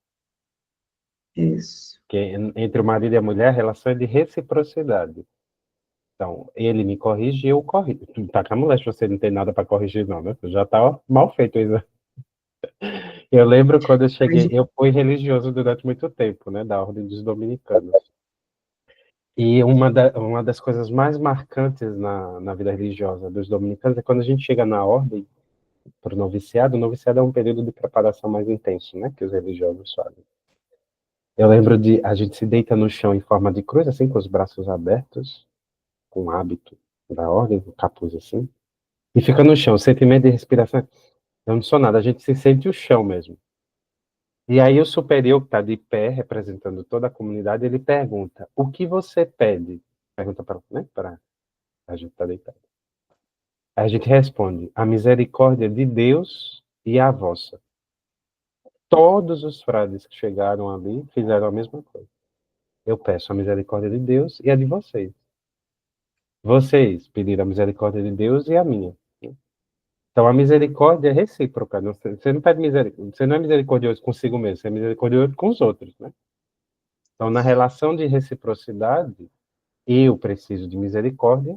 Isso. Que entre o marido e a mulher, a relação é de reciprocidade. Então, ele me corrige e eu corrijo. Tá com a mulher, se você não tem nada para corrigir, não, né? Já tá mal feito isso. Eu lembro quando eu cheguei, Mas, eu fui religioso durante muito tempo, né? Da Ordem dos Dominicanos. E uma das coisas mais marcantes na vida religiosa dos dominicanos é quando a gente chega na ordem, para o noviciado é um período de preparação mais intenso, né? Que os religiosos fazem. Eu lembro de a gente se deita no chão em forma de cruz, assim, com os braços abertos, com o hábito da ordem, com o capuz assim, e fica no chão, sentimento de respiração. Eu não sou nada, a gente se sente o chão mesmo. E aí o superior, que está de pé, representando toda a comunidade, ele pergunta, o que você pede? Pergunta para, né, para a gente estar deitado. A gente responde, a misericórdia de Deus e a vossa. Todos os frades que chegaram ali fizeram a mesma coisa. Eu peço a misericórdia de Deus e a de vocês. Vocês pediram a misericórdia de Deus e a minha. Então a misericórdia é recíproca. Você não pede misericórdia, você não é misericordioso consigo mesmo, você é misericordioso com os outros, né? Então na relação de reciprocidade, eu preciso de misericórdia,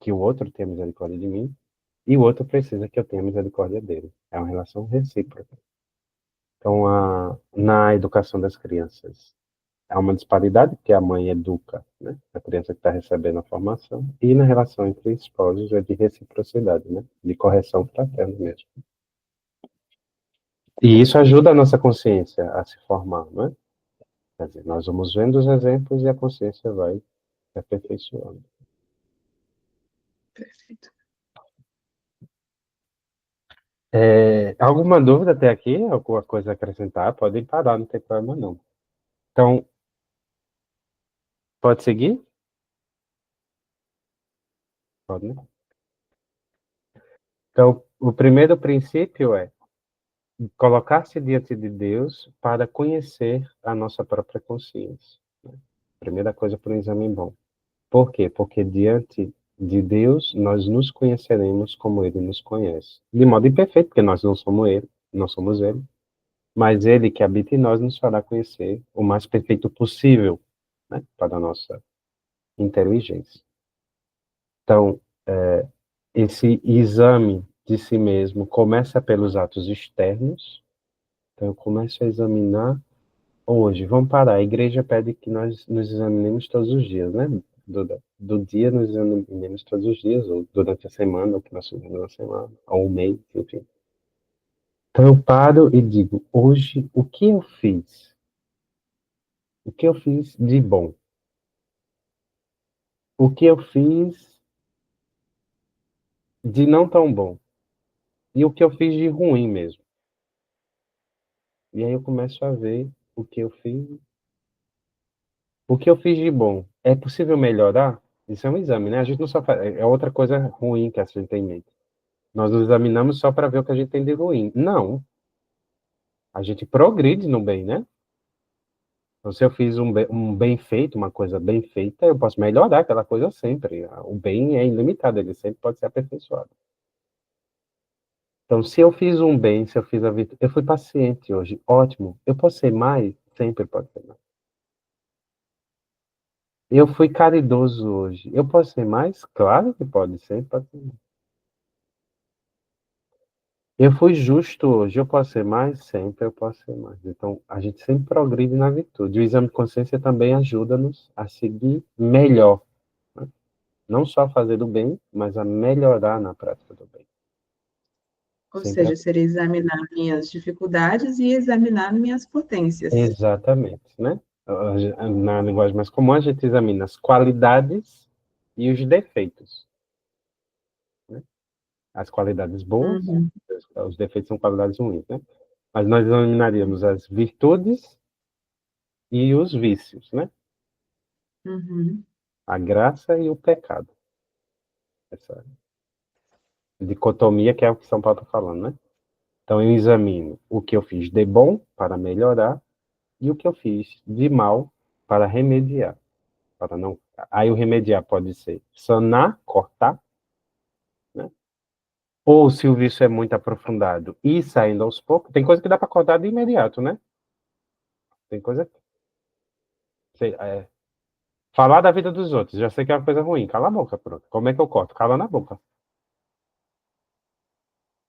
que o outro tenha misericórdia de mim, e o outro precisa que eu tenha misericórdia dele. É uma relação recíproca. Então, na educação das crianças, há uma disparidade, porque a mãe educa, né, a criança que está recebendo a formação, e na relação entre esposos é de reciprocidade, né, de correção fraterna mesmo. E isso ajuda a nossa consciência a se formar, né? Quer dizer, nós vamos vendo os exemplos e a consciência vai se aperfeiçoando. Perfeito. Alguma dúvida até aqui? Alguma coisa a acrescentar? Podem parar, não tem problema não. Então, pode seguir? Pode, né? Então, o primeiro princípio é colocar-se diante de Deus para conhecer a nossa própria consciência. Né? Primeira coisa para um exame bom. Por quê? Porque diante de Deus nós nos conheceremos como Ele nos conhece. De modo imperfeito, porque nós não somos Ele, não somos Ele, mas Ele que habita em nós nos fará conhecer o mais perfeito possível, né? Para a nossa inteligência. Então, esse exame de si mesmo começa pelos atos externos. Então, eu começo a examinar hoje. Vamos parar. A igreja pede que nós nos examinemos todos os dias, né? Do dia, nos examinemos todos os dias, ou durante a semana, ou que nós fizemos na semana, ou um mês, enfim. Então, eu paro e digo: hoje, o que eu fiz? O que eu fiz de bom? O que eu fiz de não tão bom? E o que eu fiz de ruim mesmo? E aí eu começo a ver o que eu fiz. O que eu fiz de bom, é possível melhorar? Isso é um exame, né? A gente não só faz, é outra coisa ruim que a gente tem em mente. Nós nos examinamos só para ver o que a gente tem de ruim. Não, a gente progride no bem, né? Então, se eu fiz um bem feito, uma coisa bem feita, eu posso melhorar aquela coisa sempre. O bem é ilimitado, ele sempre pode ser aperfeiçoado. Então, se eu fiz um bem, se eu fiz a virtude, eu fui paciente hoje, ótimo. Eu posso ser mais? Sempre pode ser mais. Eu fui caridoso hoje. Eu posso ser mais? Claro que pode, sempre pode ser mais. Eu fui justo hoje, eu posso ser mais? Sempre eu posso ser mais. Então, a gente sempre progride na virtude. O exame de consciência também ajuda-nos a seguir melhor, né? Não só a fazer o bem, mas a melhorar na prática do bem. Ou Sempre seja, seria examinar minhas dificuldades e examinar minhas potências. exatamente, né? Na linguagem mais comum, a gente examina as qualidades e os defeitos, né? As qualidades boas, Uhum, os defeitos são qualidades ruins, né? Mas nós examinaríamos as virtudes e os vícios, né? uhum. A graça e o pecado. Essa dicotomia que é o que São Paulo está falando, né? Então eu examino o que eu fiz de bom para melhorar e o que eu fiz de mal para remediar, para não. Aí o remediar pode ser sanar, cortar, né? Ou se o vício é muito aprofundado e saindo aos poucos, tem coisa que dá para cortar de imediato, né? Tem coisa que falar da vida dos outros, já sei que é uma coisa ruim. Cala a boca, pronto. Como é que eu corto? Cala na boca.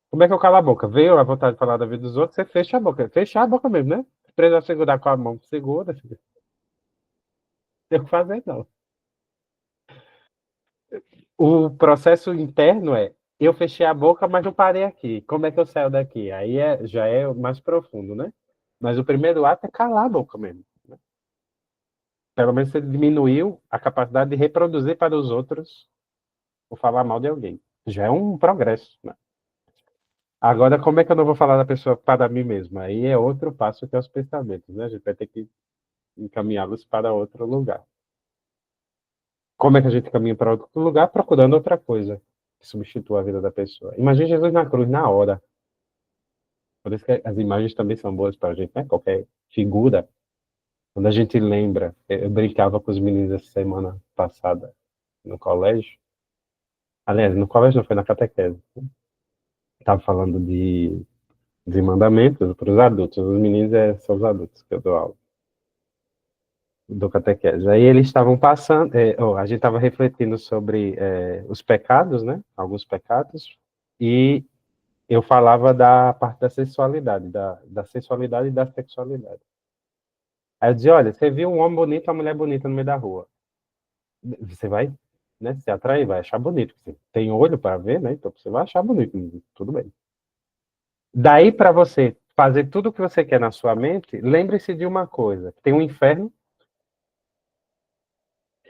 Como é que eu calo a boca? Veio a vontade de falar da vida dos outros, você fecha a boca. Fechar a boca mesmo, né? Se precisar segurar com a mão, segura. Não tem o que fazer, não. O processo interno é, eu fechei a boca, mas não parei aqui. Como é que eu saio daqui? Aí já é mais profundo, né? Mas o primeiro ato é calar a boca mesmo. Né? Pelo menos você diminuiu a capacidade de reproduzir para os outros ou falar mal de alguém. Já é um progresso, né? Agora, como é que eu não vou falar da pessoa para mim mesmo? Aí é outro passo que é os pensamentos, né? A gente vai ter que encaminhá-los para outro lugar. Como é que a gente caminha para outro lugar? Procurando outra coisa que substitua a vida da pessoa. Imagine Jesus na cruz na hora. Por isso que as imagens também são boas para a gente, né? Qualquer figura. Quando a gente lembra, eu brincava com os meninos essa semana passada no colégio. Aliás, no colégio não foi na catequese. Estava falando de mandamentos para os adultos. Os meninos são os adultos que eu dou aula. Do catequese. Aí eles estavam passando, a gente estava refletindo sobre os pecados, né? Alguns pecados, e eu falava da parte da sexualidade, da sensualidade e da sexualidade. Aí eu dizia, olha, você viu um homem bonito, uma mulher bonita no meio da rua. Você vai, né, se atrair, vai achar bonito. Você tem olho para ver, né? Então você vai achar bonito, tudo bem. Daí para você fazer tudo o que você quer na sua mente, lembre-se de uma coisa, tem um inferno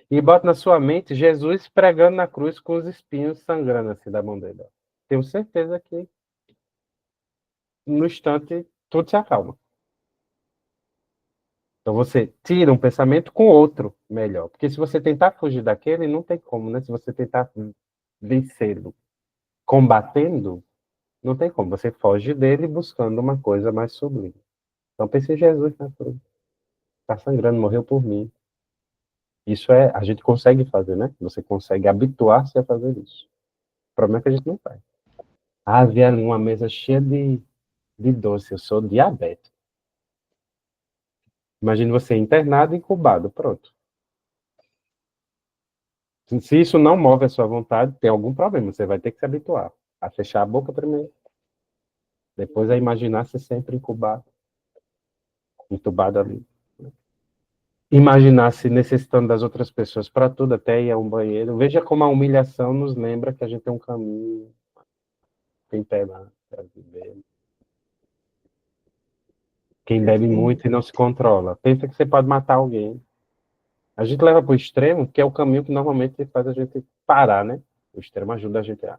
e bota na sua mente Jesus pregando na cruz com os espinhos sangrando assim da mão dele. Tenho certeza que no instante tudo se acalma. Então você tira um pensamento com outro melhor. Porque se você tentar fugir daquele, não tem como, né? Se você tentar vencê-lo combatendo, não tem como. Você foge dele buscando uma coisa mais sublime. Então pense em Jesus na cruz. Está sangrando, morreu por mim. Isso a gente consegue fazer, né? Você consegue habituar-se a fazer isso. O problema é que a gente não faz. Ah, havia ali uma mesa cheia de doce, eu sou diabético. Imagine você internado e incubado, pronto. Se isso não move a sua vontade, tem algum problema, você vai ter que se habituar a fechar a boca primeiro, depois a imaginar-se sempre incubado, entubado ali. Imaginar-se necessitando das outras pessoas para tudo, até ir a um banheiro. Veja como a humilhação nos lembra que a gente tem um caminho, tem pé lá, para viver. Quem bebe muito e não se controla, pensa que você pode matar alguém. A gente leva para o extremo, que é o caminho que normalmente faz a gente parar, né? O extremo ajuda a gente a...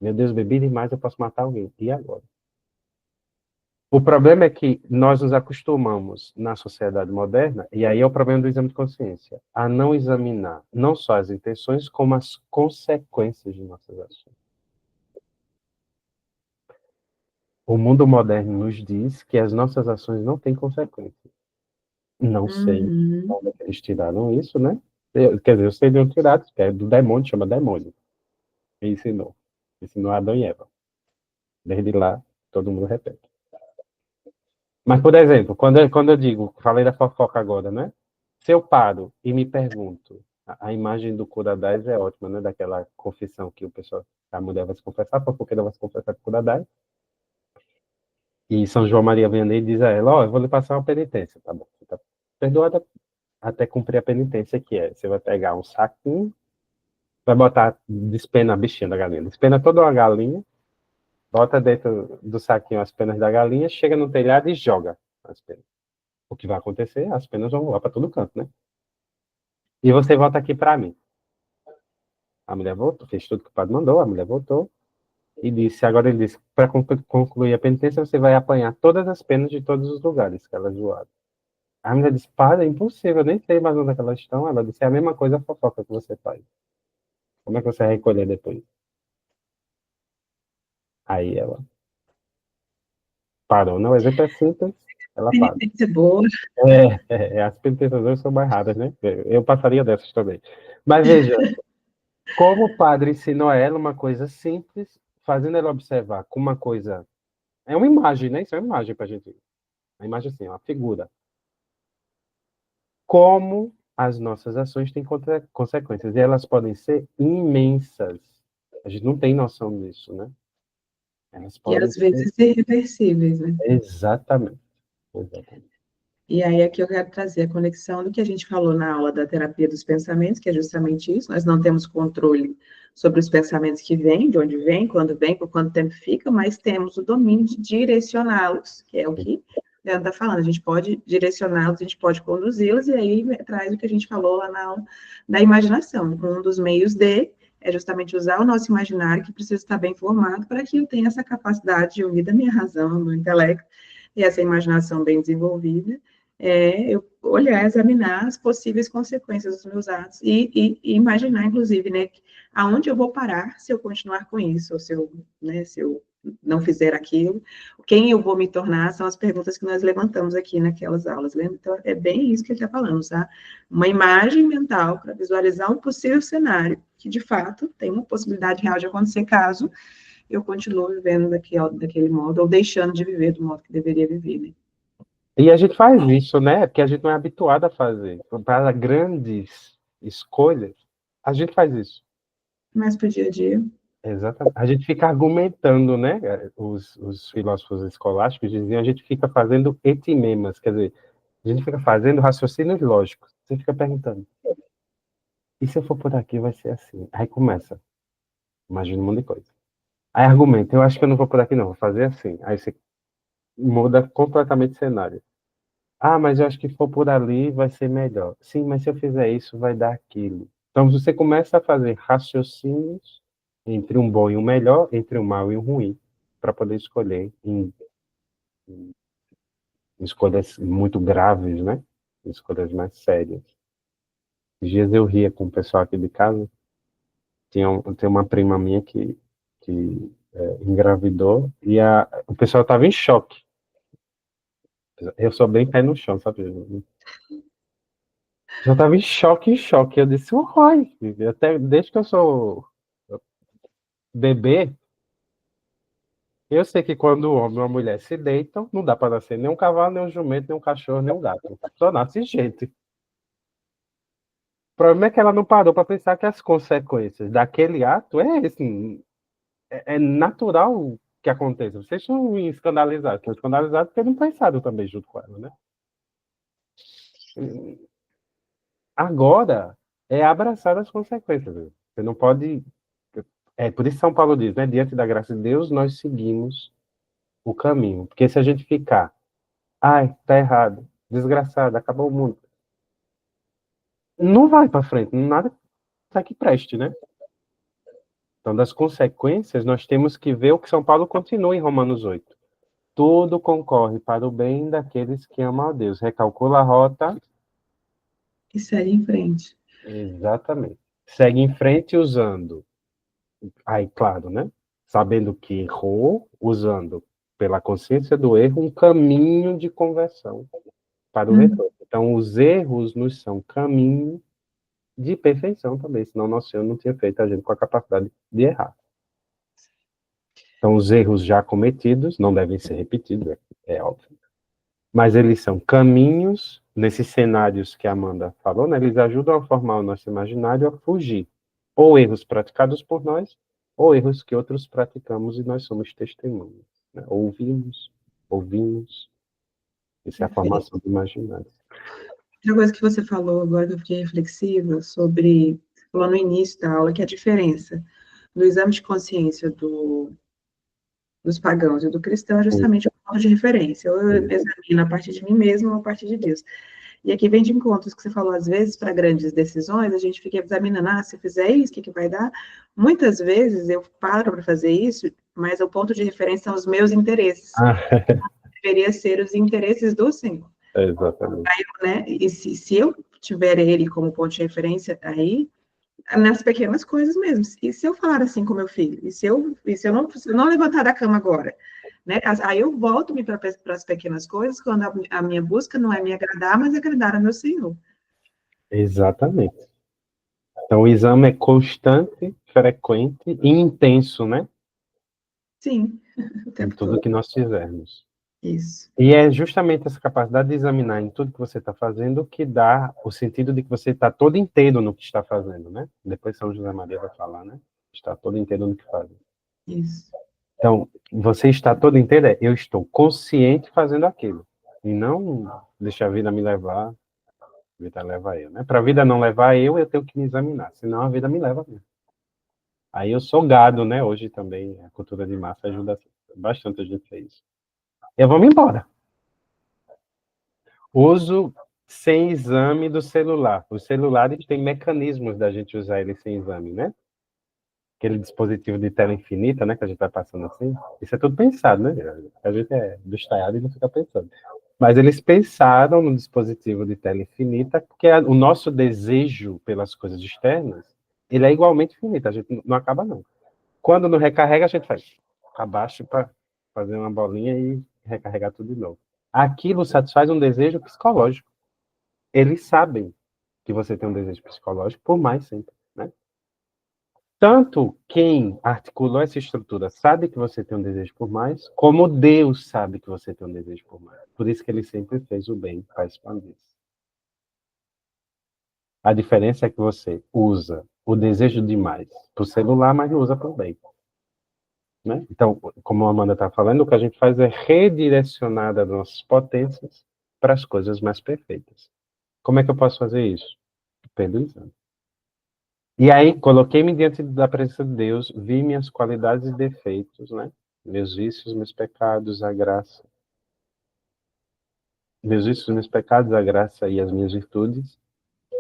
Meu Deus, bebi demais, eu posso matar alguém. E agora? O problema é que nós nos acostumamos na sociedade moderna, e aí é o problema do exame de consciência, a não examinar não só as intenções, como as consequências de nossas ações. O mundo moderno nos diz que as nossas ações não têm consequências. Não sei onde eles tiraram isso, né? Quer dizer, eu sei de onde tiraram, que é do demônio, chama demônio. Quem ensinou? Ensinou Adão e Eva. Desde lá, todo mundo repete. Mas, por exemplo, quando eu digo, falei da fofoca agora, né? Se eu paro e me pergunto, a imagem do Curadás é ótima, né? Daquela confissão que o pessoal, a mulher vai se confessar, a fofoqueira vai se confessar com o Curadás. E São João Maria Vianney diz a ela, eu vou lhe passar uma penitência, tá bom? Você tá perdoada até cumprir a penitência que é. Você vai pegar um saquinho, vai botar, despena a bichinha da galinha, despena toda uma galinha, bota dentro do saquinho as penas da galinha, chega no telhado e joga as penas. O que vai acontecer? As penas vão voar para todo canto, né? E você volta aqui para mim. A mulher voltou, fez tudo que o padre mandou, a mulher voltou e disse, agora ele disse, para concluir a penitência, você vai apanhar todas as penas de todos os lugares que elas voaram. A mulher disse, padre, é impossível, eu nem sei mais onde é que elas estão. Ela disse, é a mesma coisa a fofoca que você faz. Como é que você vai recolher depois? Aí ela parou. Não, o exemplo é simples, ela para. Penitência boa. As penitências hoje são mais raras, né? Eu passaria dessas também. Mas veja, como o padre ensinou a ela uma coisa simples, fazendo ela observar com uma coisa. É uma imagem, né? Isso é uma imagem para a gente. Uma imagem assim, uma figura. Como as nossas ações têm consequências. E elas podem ser imensas. A gente não tem noção disso, né? Elas E podem às ser. vezes irreversíveis, né? Exatamente. Exatamente. E aí aqui eu quero trazer a conexão do que a gente falou na aula da terapia dos pensamentos, que é justamente isso, nós não temos controle sobre os pensamentos que vêm, de onde vêm, quando vêm, por quanto tempo fica, mas temos o domínio de direcioná-los, que é o que ela está falando, a gente pode direcioná-los, a gente pode conduzi-los, e aí traz o que a gente falou lá na aula da imaginação, um dos meios de é justamente usar o nosso imaginário, que precisa estar bem formado, para que eu tenha essa capacidade de unir da minha razão, do intelecto, e essa imaginação bem desenvolvida, eu olhar, examinar as possíveis consequências dos meus atos e imaginar, inclusive, né, aonde eu vou parar se eu continuar com isso, ou se eu não fizer aquilo, quem eu vou me tornar, são as perguntas que nós levantamos aqui naquelas aulas, lembra? Então, é bem isso que ele está falando, tá? Uma imagem mental para visualizar um possível cenário, que, de fato, tem uma possibilidade real de acontecer caso eu continue vivendo daquele modo, ou deixando de viver do modo que deveria viver, né? E a gente faz isso, né? Porque a gente não é habituado a fazer. Para grandes escolhas, a gente faz isso. Mas para o dia a dia. Exatamente. A gente fica argumentando, né? Os filósofos escolásticos diziam, a gente fica fazendo etimemas, quer dizer, a gente fica fazendo raciocínios lógicos. Você fica perguntando, e se eu for por aqui, vai ser assim? Aí começa, imagina um monte de coisa. Aí argumenta, eu acho que eu não vou por aqui, não, vou fazer assim. Aí você muda completamente o cenário. Ah, mas eu acho que se for por ali, vai ser melhor. Sim, mas se eu fizer isso, vai dar aquilo. Então você começa a fazer raciocínios entre um bom e um melhor, entre um mal e um ruim, para poder escolher em escolhas muito graves, né? Escolhas mais sérias. Esses dias eu ria com o pessoal aqui de casa. Tem uma prima minha que engravidou e o pessoal estava em choque. Eu sou bem pé no chão, sabe? Já estava em choque, em choque. Eu disse, uai, até desde que eu sou bebê, eu sei que quando o homem e a mulher se deitam, não dá para nascer nem um cavalo, nem um jumento, nem um cachorro, nem um gato. Só nasce gente. O problema é que ela não parou para pensar que as consequências daquele ato é natural que aconteça. Vocês estão escandalizados porque não pensaram também junto com ela, né? Agora é abraçar as consequências. Viu? Você não pode. É por isso que São Paulo diz, né? Diante da graça de Deus, nós seguimos o caminho. Porque se a gente ficar, ai, tá errado, desgraçado, acabou o mundo, não vai para frente, nada tá que preste, né? Então, das consequências, nós temos que ver o que São Paulo continua em Romanos 8. Tudo concorre para o bem daqueles que amam a Deus. Recalcula a rota. E segue em frente. Exatamente. Segue em frente usando. Aí, claro, né? Sabendo que errou, usando pela consciência do erro um caminho de conversão para o retorno. Então, os erros nos são caminho de perfeição também, senão nosso Senhor não tinha feito a gente com a capacidade de errar. Então, os erros já cometidos não devem ser repetidos, é óbvio. Mas eles são caminhos, nesses cenários que a Amanda falou, né, eles ajudam a formar o nosso imaginário a fugir. Ou erros praticados por nós, ou erros que outros praticamos e nós somos testemunhas. Né? Ouvimos. Isso é a Perfeito. formação do imaginário. Outra coisa que você falou agora que eu fiquei reflexiva sobre, você falou no início da aula, que é a diferença do exame de consciência dos pagãos e do cristão é justamente o ponto de referência. Eu examino a partir de mim mesmo ou a partir de Deus. E aqui vem de encontros que você falou, às vezes, para grandes decisões, a gente fica examinando, se eu fizer isso, o que vai dar? Muitas vezes eu paro para fazer isso, mas o ponto de referência são os meus interesses. Deveria ser os interesses do Senhor. Exatamente. Aí, né? E se eu tiver ele como ponto de referência aí, nas pequenas coisas mesmo. E se eu falar assim com meu filho? Se eu não levantar da cama agora? Né? Aí eu volto-me para as pequenas coisas, quando a minha busca não é me agradar, mas agradar ao meu Senhor. Exatamente. Então, o exame é constante, frequente e intenso, né? Sim, o Em tempo tudo todo. que nós fizermos. Isso. E é justamente essa capacidade de examinar em tudo que você está fazendo que dá o sentido de que você está todo inteiro no que está fazendo, né? Depois São José Maria vai falar, né? Está todo inteiro no que faz. Isso. Então, você está todo inteiro, eu estou consciente fazendo aquilo. E não deixar a vida me levar, a vida leva eu, né? Para a vida não levar eu tenho que me examinar, senão a vida me leva mesmo. Aí eu sou gado, né? Hoje também a cultura de massa ajuda bastante a gente a isso. Eu vou me embora. Uso sem exame do celular. Os celulares têm mecanismos da gente usar ele sem exame, né? aquele dispositivo de tela infinita, né, que a gente vai passando assim, isso é tudo pensado, né? A gente é do estaiado e não fica pensando. Mas eles pensaram no dispositivo de tela infinita, porque o nosso desejo pelas coisas externas, ele é igualmente infinito, a gente não acaba não. Quando não recarrega, a gente faz abaixo para fazer uma bolinha e recarregar tudo de novo. Aquilo satisfaz um desejo psicológico. Eles sabem que você tem um desejo psicológico por mais sempre, né? Tanto quem articulou essa estrutura sabe que você tem um desejo por mais, como Deus sabe que você tem um desejo por mais. Por isso que ele sempre fez o bem para expandir. A diferença é que você usa o desejo de mais para o celular, mas não usa para o bem. Né? Então, como a Amanda está falando, o que a gente faz é redirecionar as nossas potências para as coisas mais perfeitas. Como é que eu posso fazer isso? Perdoando. E aí, coloquei-me diante da presença de Deus, vi minhas qualidades e defeitos, né? Meus vícios, meus pecados, a graça. Meus vícios, meus pecados, a graça e as minhas virtudes.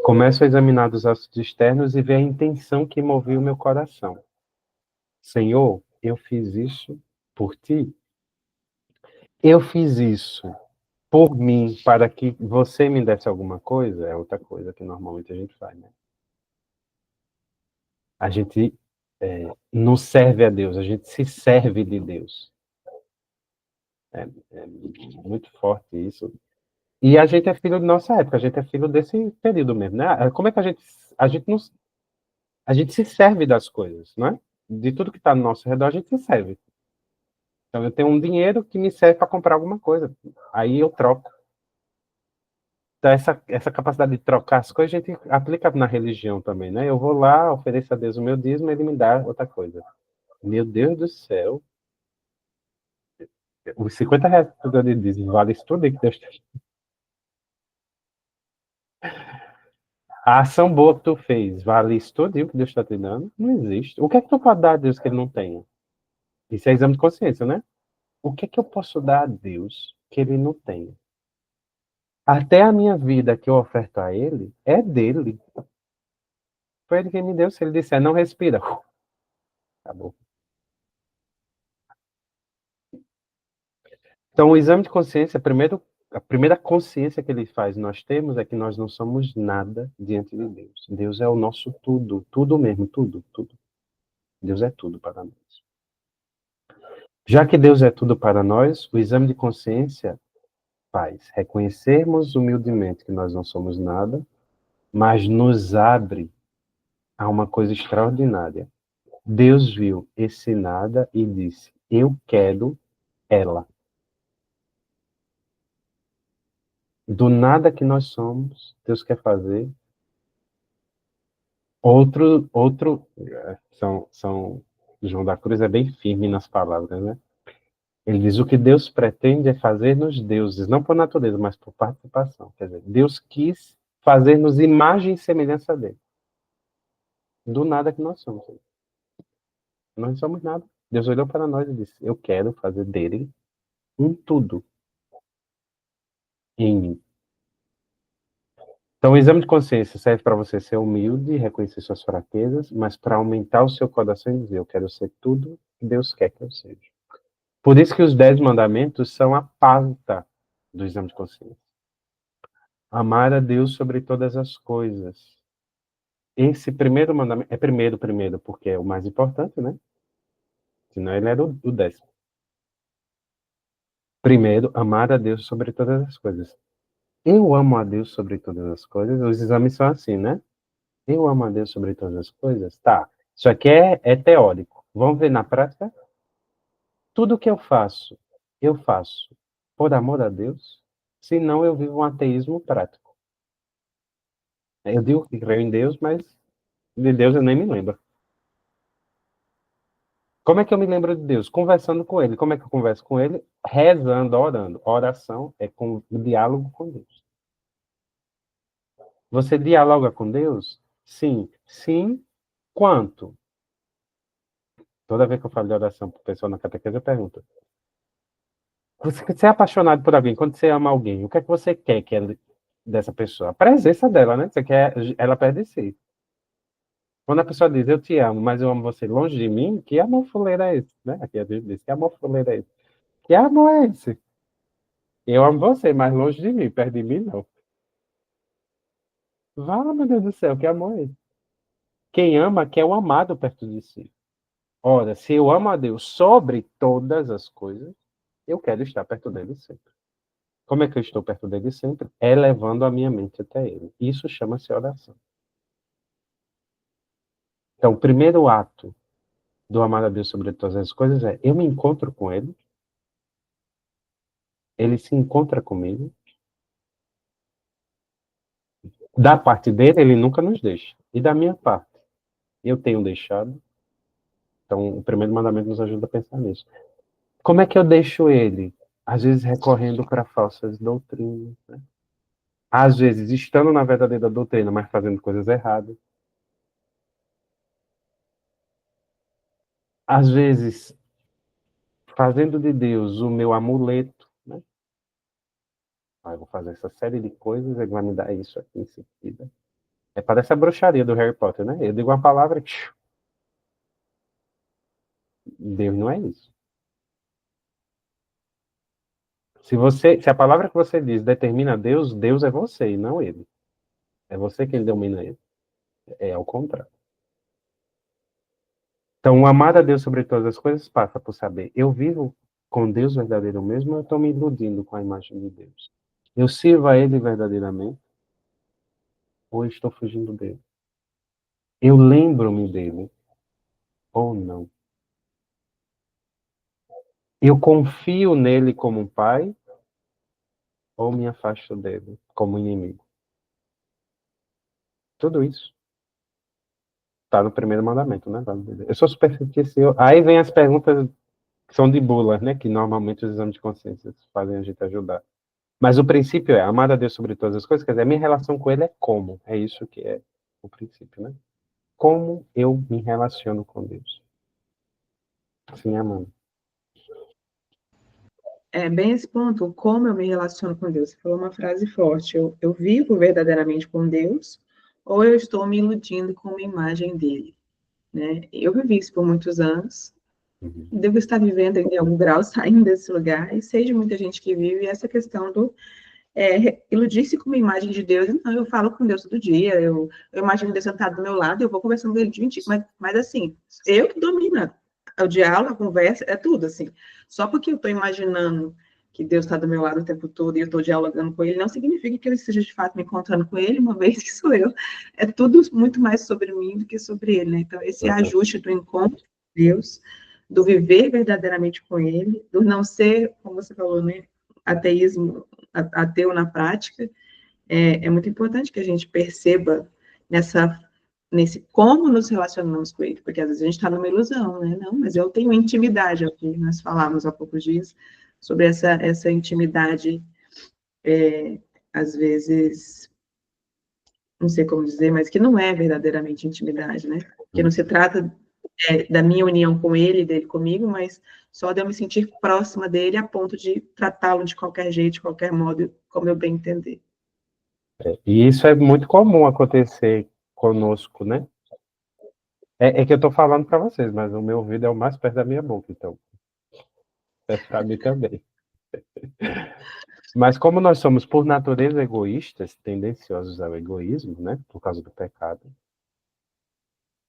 Começo a examinar os atos externos e ver a intenção que movia o meu coração. Senhor, eu fiz isso por ti. Eu fiz isso por mim para que você me desse alguma coisa. É outra coisa que normalmente a gente faz, né? A gente não serve a Deus, a gente se serve de Deus. É muito forte isso. E a gente é filho de nossa época, a gente é filho desse período mesmo, né? Como é que a gente se serve das coisas, né? De tudo que está no nosso redor, a gente se serve. Então, eu tenho um dinheiro que me serve para comprar alguma coisa. Aí eu troco. Então, essa capacidade de trocar as coisas, a gente aplica na religião também, né? Eu vou lá, ofereço a Deus o meu dízimo, ele me dá outra coisa. Meu Deus do céu. Os R$ 50 que eu dou de dízimo vale isso tudo aí que Deus tem. A ação boa que tu fez, vale isso tudo que Deus está te dando? Não existe. O que é que tu pode dar a Deus que ele não tenha? Isso é exame de consciência, né? O que é que eu posso dar a Deus que ele não tenha? Até a minha vida que eu oferto a ele é dele. Foi ele quem me deu. Se ele disser não respira, acabou. Então, o exame de consciência, a primeira consciência que ele faz, nós temos, é que nós não somos nada diante de Deus. Deus é o nosso tudo, tudo mesmo, tudo, tudo. Deus é tudo para nós. Já que Deus é tudo para nós, o exame de consciência faz reconhecermos humildemente que nós não somos nada, mas nos abre a uma coisa extraordinária. Deus viu esse nada e disse: eu quero ela. Do nada que nós somos, Deus quer fazer outro, João da Cruz é bem firme nas palavras, né? Ele diz: o que Deus pretende é fazer nos deuses, não por natureza, mas por participação. Quer dizer, Deus quis fazer-nos imagem e semelhança dele. Do nada que nós somos. Nós não somos nada. Deus olhou para nós e disse: eu quero fazer dele um tudo em mim. Então, o exame de consciência serve para você ser humilde, reconhecer suas fraquezas, mas para aumentar o seu coração e dizer: eu quero ser tudo que Deus quer que eu seja. Por isso que os 10 mandamentos são a pauta do exame de consciência. Amar a Deus sobre todas as coisas. Esse primeiro mandamento, é primeiro, porque é o mais importante, né? Senão ele era o 10º. Primeiro, amar a Deus sobre todas as coisas. Eu amo a Deus sobre todas as coisas. Os exames são assim, né? Eu amo a Deus sobre todas as coisas. Tá. Isso aqui é teórico. Vamos ver na prática? Tudo que eu faço por amor a Deus. Senão eu vivo um ateísmo prático. Eu digo que creio em Deus, mas de Deus eu nem me lembro. Como é que eu me lembro de Deus? Conversando com Ele. Como é que eu converso com Ele? Rezando, orando. Oração é com diálogo com Deus. Você dialoga com Deus? Sim. Sim. Quanto? Toda vez que eu falo de oração para o pessoal na catequese, eu pergunto: você é apaixonado por alguém, quando você ama alguém, o que é que você quer que ela, dessa pessoa? A presença dela, né? Você quer ela perto de si. Quando a pessoa diz, eu te amo, mas eu amo você longe de mim, que amor fuleiro é esse? Né? Aqui a gente diz, que amor fuleiro é esse? Que amor é esse? Eu amo você, mas longe de mim, perto de mim, não. Vá, meu Deus do céu, que amor é esse? Quem ama quer o amado perto de si. Ora, se eu amo a Deus sobre todas as coisas, eu quero estar perto dele sempre. Como é que eu estou perto dele sempre? Elevando a minha mente até ele. Isso chama-se oração. Então, o primeiro ato do amar a Deus sobre todas as coisas é eu me encontro com ele, ele se encontra comigo. Da parte dele, ele nunca nos deixa. E da minha parte, eu tenho deixado. Então, o primeiro mandamento nos ajuda a pensar nisso. Como é que eu deixo ele? Às vezes recorrendo para falsas doutrinas, né? Às vezes estando na verdadeira doutrina, mas fazendo coisas erradas. Às vezes fazendo de Deus o meu amuleto, né? Ah, eu vou fazer essa série de coisas, ele vai me dar isso aqui em seguida. É, parece a bruxaria do Harry Potter, né? Eu digo uma palavra, tchiu, Deus não é isso. Se a palavra que você diz determina Deus, Deus é você e não ele. É você quem domina ele. É ao contrário. Então, o amar a Deus sobre todas as coisas passa por saber, eu vivo com Deus verdadeiro mesmo, ou eu estou me iludindo com a imagem de Deus? Eu sirvo a Ele verdadeiramente, ou eu estou fugindo dele? Eu lembro-me dele, ou não? Eu confio nele como um pai, ou me afasto dele como inimigo? Tudo isso está no primeiro mandamento, né? Eu sou supersticioso. Aí vem as perguntas que são de bula, né? Que normalmente os exames de consciência fazem a gente ajudar. Mas o princípio é amar a Deus sobre todas as coisas, quer dizer, a minha relação com Ele é como. É isso que é o princípio, né? Como eu me relaciono com Deus. Assim, amando. É bem esse ponto, como eu me relaciono com Deus. Você falou uma frase forte, eu vivo verdadeiramente com Deus, ou eu estou me iludindo com uma imagem dele, né? Eu vivi isso por muitos anos, Uhum. devo estar vivendo em algum grau, saindo desse lugar, e sei de muita gente que vive essa questão do iludir-se com uma imagem de Deus. Não, eu falo com Deus todo dia, eu imagino Deus sentado do meu lado, eu vou conversando com ele de 20, mas assim, eu que domino o diálogo, a conversa, é tudo assim. Só porque eu estou imaginando que Deus está do meu lado o tempo todo e eu estou dialogando com ele, não significa que eu esteja de fato me encontrando com ele, uma vez que sou eu. É tudo muito mais sobre mim do que sobre ele, né? Então, esse ajuste do encontro com Deus, do viver verdadeiramente com ele, do não ser, como você falou, né? Ateísmo, ateu na prática, é muito importante que a gente perceba nesse como nos relacionamos com ele, porque às vezes a gente está numa ilusão, né? Não, mas eu tenho intimidade, é o que nós falávamos há poucos dias, sobre essa intimidade, às vezes, não sei como dizer, mas que não é verdadeiramente intimidade, né? Que não se trata da minha união com ele, dele comigo, mas só de eu me sentir próxima dele a ponto de tratá-lo de qualquer jeito, de qualquer modo, como eu bem entender. E isso é muito comum acontecer conosco, né? É que eu estou falando para vocês, mas o meu ouvido é o mais perto da minha boca, então é para mim também. Mas como nós somos, por natureza, egoístas, tendenciosos ao egoísmo, né? Por causa do pecado,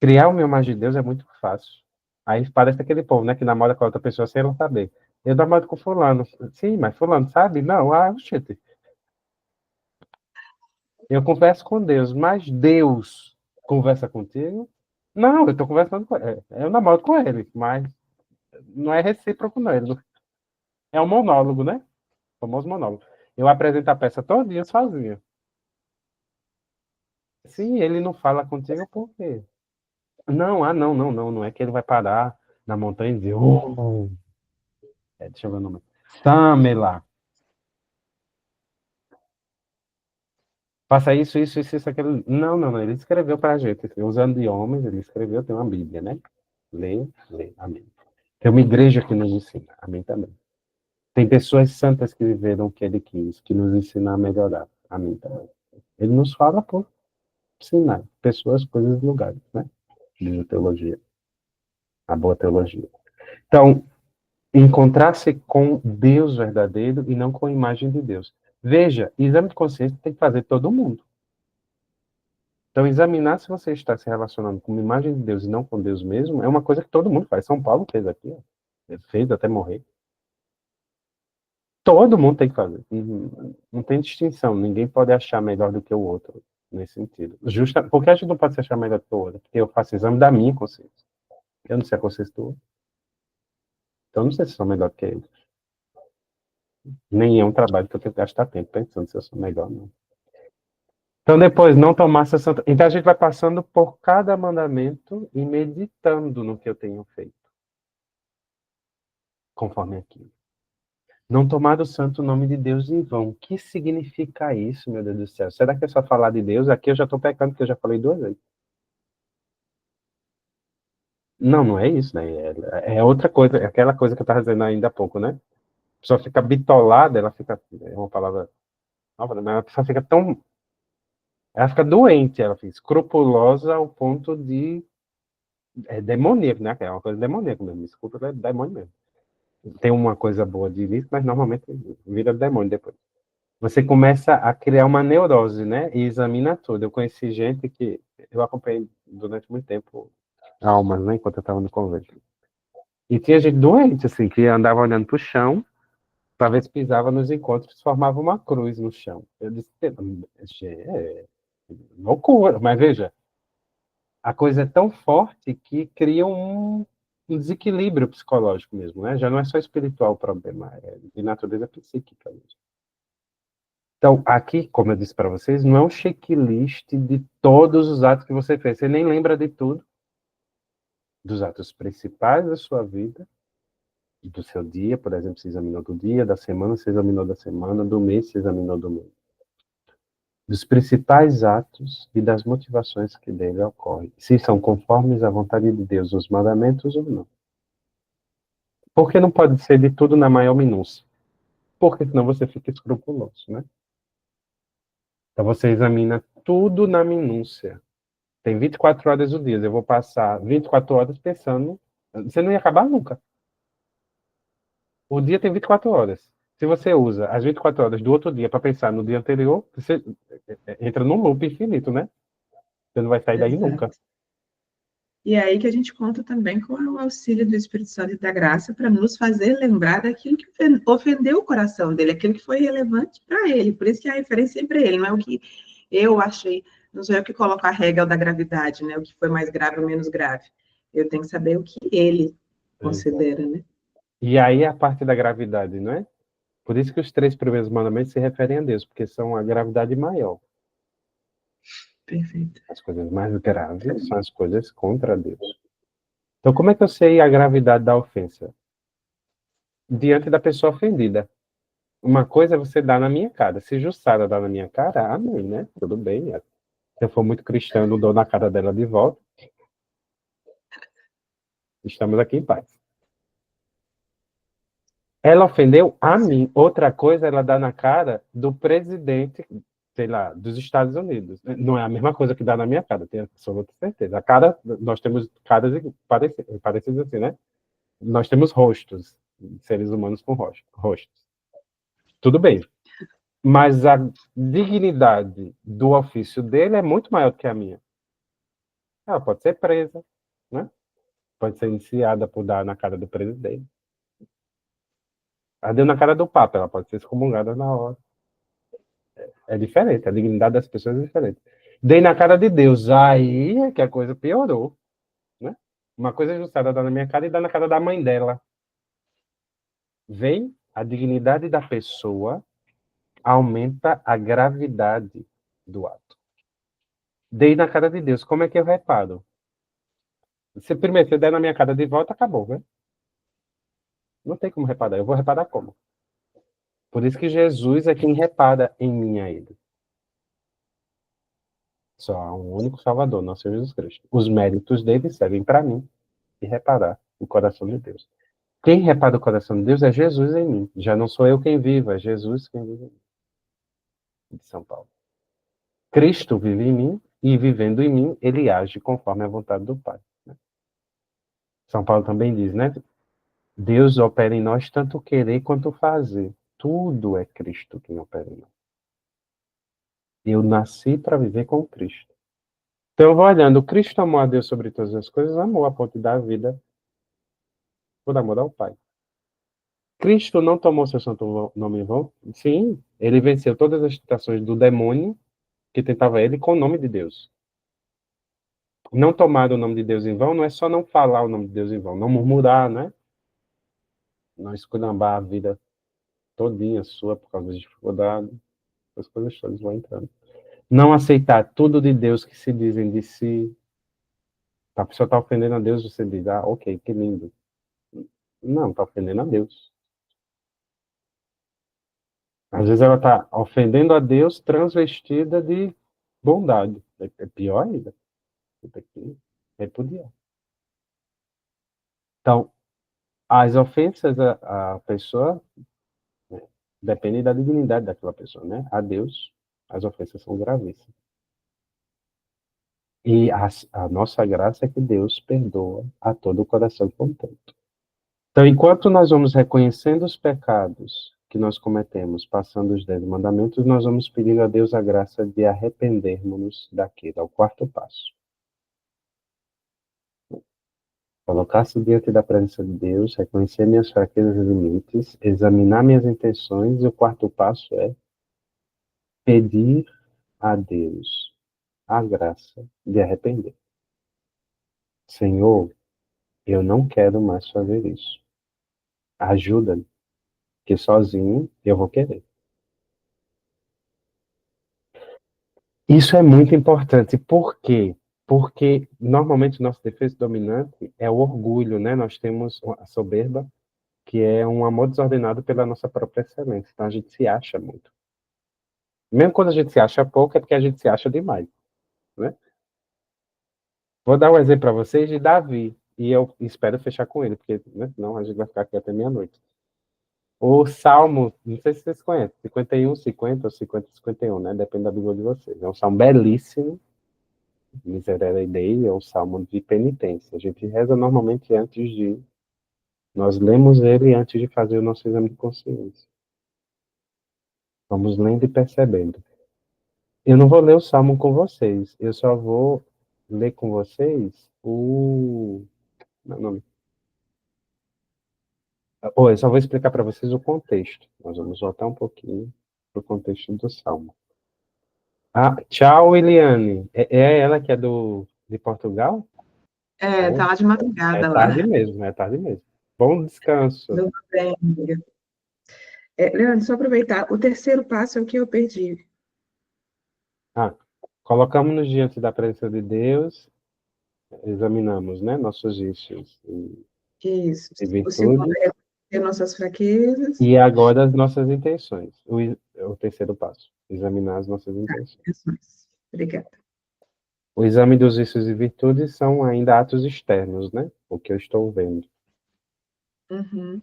criar uma imagem de Deus é muito fácil. Aí parece aquele povo, né? Que namora com a outra pessoa sem ela saber. Eu namoro com fulano. Sim, mas fulano sabe? Não, shit. Eu converso com Deus, mas Deus conversa contigo? Não, eu estou conversando com ele. Eu namoro com ele, mas não é recíproco, não. É um monólogo, né? O famoso monólogo. Eu apresento a peça todinha sozinho. Sim, ele não fala contigo por quê? Não, não, não, não. Não é que ele vai parar na montanha e dizer, deixa eu ver o nome. Samela, faça isso, aquilo. Não, não, não. Ele escreveu para a gente. Usando de homens, ele escreveu, tem uma Bíblia, né? Lê, lê, amém. Tem uma igreja que nos ensina, amém também. Tem pessoas santas que viveram o que ele quis, que nos ensinam a melhorar, amém também. Ele nos fala por sinais, pessoas, coisas, lugares, né? diz a teologia, a boa teologia. Então, encontrar-se com Deus verdadeiro e não com a imagem de Deus. Veja, exame de consciência tem que fazer todo mundo. Então, examinar se você está se relacionando com uma imagem de Deus e não com Deus mesmo é uma coisa que todo mundo faz. São Paulo fez aqui, ó. Ele fez até morrer. Todo mundo tem que fazer. Não tem distinção. Ninguém pode achar melhor do que o outro nesse sentido. Porque a gente não pode se achar melhor do que o outro? Porque eu faço exame da minha consciência. Eu não sei a consciência do outro. Então, eu não sei se sou melhor que ele. Nem é um trabalho que eu tenho que gastar tempo pensando se eu sou melhor, não. Então, depois, não tomar essa santa. Então, a gente vai passando por cada mandamento e meditando no que eu tenho feito. Conforme aqui. Não tomar o santo nome de Deus em vão. O que significa isso, meu Deus do céu? Será que é só falar de Deus? Aqui eu já estou pecando, porque eu já falei 2 vezes. Não, não é isso, né? É outra coisa, é aquela coisa que eu estava dizendo ainda há pouco, né? A pessoa fica bitolada, ela fica. É uma palavra nova, né? Mas a pessoa fica tão. Ela fica doente, ela fica escrupulosa ao ponto de. É demoníaco, né? É uma coisa demoníaca mesmo. Desculpa, é demônio mesmo. Tem uma coisa boa de início, mas normalmente vira demônio depois. Você começa a criar uma neurose, né? E examina tudo. Eu conheci gente que eu acompanhei durante muito tempo almas, né? Enquanto eu estava no convento. E tinha gente doente, assim, que andava olhando para o chão para ver se pisava nos encontros, formava uma cruz no chão. Eu disse, é loucura. Mas veja, a coisa é tão forte que cria um desequilíbrio psicológico mesmo, né? Já não é só espiritual o problema, é de natureza psíquica mesmo. Então, aqui, como eu disse para vocês, não é um checklist de todos os atos que você fez. Você nem lembra de tudo, dos atos principais da sua vida, do seu dia, por exemplo, você examinou do dia, da semana, você examinou da semana, do mês, você examinou do mês. Dos principais atos e das motivações que dele ocorrem. Se são conformes à vontade de Deus, os mandamentos ou não. Porque não pode ser de tudo na maior minúcia. Porque senão você fica escrupuloso, né? Então você examina tudo na minúcia. Tem 24 horas do dia. Eu vou passar 24 horas pensando. Você não ia acabar nunca. O dia tem 24 horas. Se você usa as 24 horas do outro dia para pensar no dia anterior, você entra num loop infinito, né? Você não vai sair daí nunca. Exato. E é aí que a gente conta também com o auxílio do Espírito Santo e da graça para nos fazer lembrar daquilo que ofendeu o coração dele, aquilo que foi relevante para ele. Por isso que a referência é sempre ele, não é o que eu achei, não sou eu que coloco a regra da gravidade, né? O que foi mais grave ou menos grave. Eu tenho que saber o que ele Exato. considera, né? E aí a parte da gravidade, não é? Por isso que os 3 primeiros mandamentos se referem a Deus, porque são a gravidade maior. Perfeito. As coisas mais graves são as coisas contra Deus. Então, como é que eu sei a gravidade da ofensa? Diante da pessoa ofendida. Uma coisa é você dar na minha cara. Se Jussara dá na minha cara, amém, né? Tudo bem. Se eu for muito cristão, eu dou na cara dela de volta. Estamos aqui em paz. Ela ofendeu a mim. Outra coisa, ela dá na cara do presidente, sei lá, dos Estados Unidos. Não é a mesma coisa que dá na minha cara, tenho absoluta certeza. A cara, nós temos caras parecidas assim, né? Nós temos rostos, seres humanos com rostos. Tudo bem. Mas a dignidade do ofício dele é muito maior do que a minha. Ela pode ser presa, né? Pode ser iniciada por dar na cara do presidente. Ela deu na cara do Papa, ela pode ser excomungada na hora. É diferente, a dignidade das pessoas é diferente. Dei na cara de Deus, aí é que a coisa piorou, né? Uma coisa é ajustada dar na minha cara e dar na cara da mãe dela. Vem a dignidade da pessoa, aumenta a gravidade do ato. Dei na cara de Deus, como é que eu reparo? Se der na minha cara de volta, acabou, né? Não tem como reparar. Eu vou reparar como? Por isso que Jesus é quem repara em mim a ele. Só há um único Salvador, nosso Senhor Jesus Cristo. Os méritos dele servem para mim e reparar o coração de Deus. Quem repara o coração de Deus é Jesus em mim. Já não sou eu quem vivo, é Jesus quem vive em mim. De São Paulo. Cristo vive em mim e, vivendo em mim, ele age conforme a vontade do Pai. São Paulo também diz, né? Deus opera em nós tanto querer quanto fazer. Tudo é Cristo que opera em nós. Eu nasci para viver com Cristo. Então eu vou olhando, Cristo amou a Deus sobre todas as coisas, amou a ponto de dar a vida por amor ao Pai. Cristo não tomou seu santo nome em vão? Sim, ele venceu todas as tentações do demônio que tentava ele com o nome de Deus. Não tomar o nome de Deus em vão não é só não falar o nome de Deus em vão, não murmurar, né? Não esculhambar a vida todinha sua por causa de dificuldade, as coisas todas vão entrando. Não aceitar tudo de Deus que se dizem de si. A pessoa está ofendendo a Deus, você diz, ah, ok, que lindo. Não, está ofendendo a Deus. Às vezes ela está ofendendo a Deus transvestida de bondade. É pior ainda. Você tem que repudiar. Então, as ofensas à pessoa, né, dependem da dignidade daquela pessoa, né? A Deus, as ofensas são gravíssimas. E a nossa graça é que Deus perdoa a todo o coração contrito. Então, enquanto nós vamos reconhecendo os pecados que nós cometemos, passando os 10 mandamentos, nós vamos pedindo a Deus a graça de arrependermos daquilo. É o quarto passo. Colocar-se diante da presença de Deus, reconhecer minhas fraquezas e limites, examinar minhas intenções, e o quarto passo é pedir a Deus a graça de arrepender. Senhor, eu não quero mais fazer isso. Ajuda-me, que sozinho eu vou querer. Isso é muito importante. Por quê? Porque normalmente o nosso defeito dominante é o orgulho, né? Nós temos a soberba, que é um amor desordenado pela nossa própria excelência. Então a gente se acha muito. Mesmo quando a gente se acha pouco, é porque a gente se acha demais, né? Vou dar um exemplo para vocês de Davi, e eu espero fechar com ele, porque né, senão a gente vai ficar aqui até meia-noite. O Salmo, não sei se vocês conhecem, 51, 50 ou 50, 51, né? Depende da Bíblia de vocês. É um salmo belíssimo. Miserere Dei é um salmo de penitência. A gente reza normalmente antes de. Nós lemos ele antes de fazer o nosso exame de consciência. Vamos lendo e percebendo. Eu não vou ler o salmo com vocês, eu só vou ler com vocês o. Meu nome. Eu só vou explicar para vocês o contexto. Nós vamos voltar um pouquinho para o contexto do salmo. Ah, tchau, Eliane. É ela que é de Portugal? É, tá lá de É madrugada tarde lá. mesmo, é tarde mesmo. Bom descanso. Tudo bem, amiga. Leandro, só aproveitar. O terceiro passo é o que eu perdi. Ah, colocamos-nos diante da presença de Deus, examinamos, né, nossos vícios Isso. e O segundo virtudes, é ter nossas fraquezas. e agora as nossas intenções. O terceiro passo, examinar as nossas Tá, intenções. intenções. Obrigada. O exame dos vícios e virtudes são ainda atos externos, né? O que eu estou vendo. Uhum,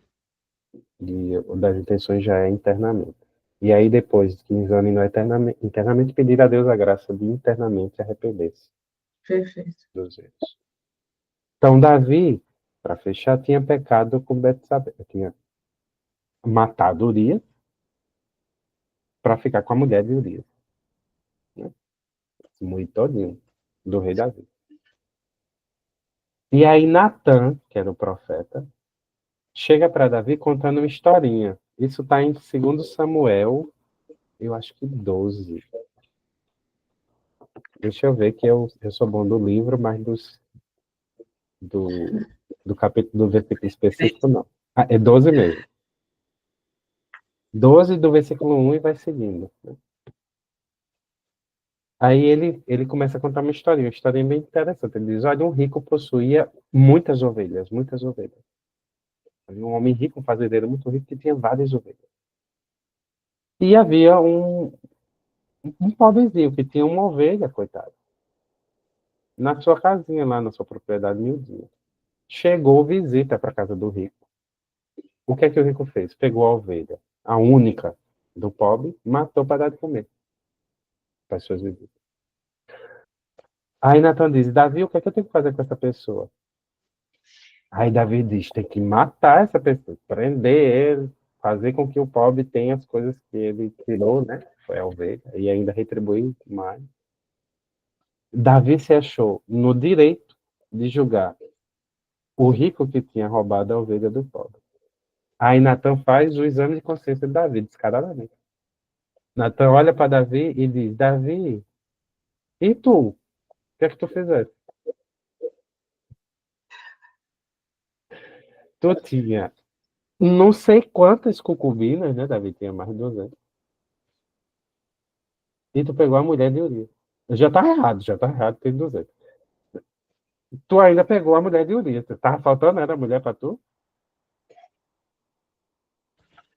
E o das intenções já é internamente. E aí, depois que examinar internamente, pedir a Deus a graça de internamente arrepender-se perfeito. dos erros. Então, Davi, para fechar, tinha pecado com Betsabé. Tinha matado Urias para ficar com a mulher de Urias. Né? Muito todinho do rei Davi. E aí, Natã, que era o profeta, chega para Davi contando uma historinha. Isso está em 2 Samuel, eu acho que 12. Deixa eu ver que eu sou bom do livro, mas do, do capítulo, do versículo específico, não. Ah, é 12 mesmo. 12 do versículo 1 e vai seguindo. Né? Aí ele começa a contar uma historinha bem interessante. Ele diz, olha, um rico possuía muitas ovelhas, muitas ovelhas. Havia um homem rico, um fazendeiro muito rico, que tinha várias ovelhas. E havia um pobrezinho que tinha uma ovelha, coitado, na sua casinha lá, na sua propriedade miudinha. Chegou visita para a casa do rico. O que é que o rico fez? Pegou a ovelha, a única do pobre, matou para dar de comer para as suas visitas. Aí Natan diz, Davi, o que é que eu tenho que fazer com essa pessoa? Aí Davi diz, tem que matar essa pessoa, prender ele, fazer com que o pobre tenha as coisas que ele tirou, né? Foi a ovelha, e ainda retribuir mais. Davi se achou no direito de julgar o rico que tinha roubado a ovelha do pobre. Aí Natan faz o exame de consciência de Davi, descaradamente. Natan olha para Davi e diz, Davi, e tu? O que é que tu fizeste? Tu tinha não sei quantas concubinas, né? Davi tinha mais de 200. E tu pegou a mulher de Urias. Já tá errado, tem 200. Tu ainda pegou a mulher de Urias. Tava faltando, era mulher para tu?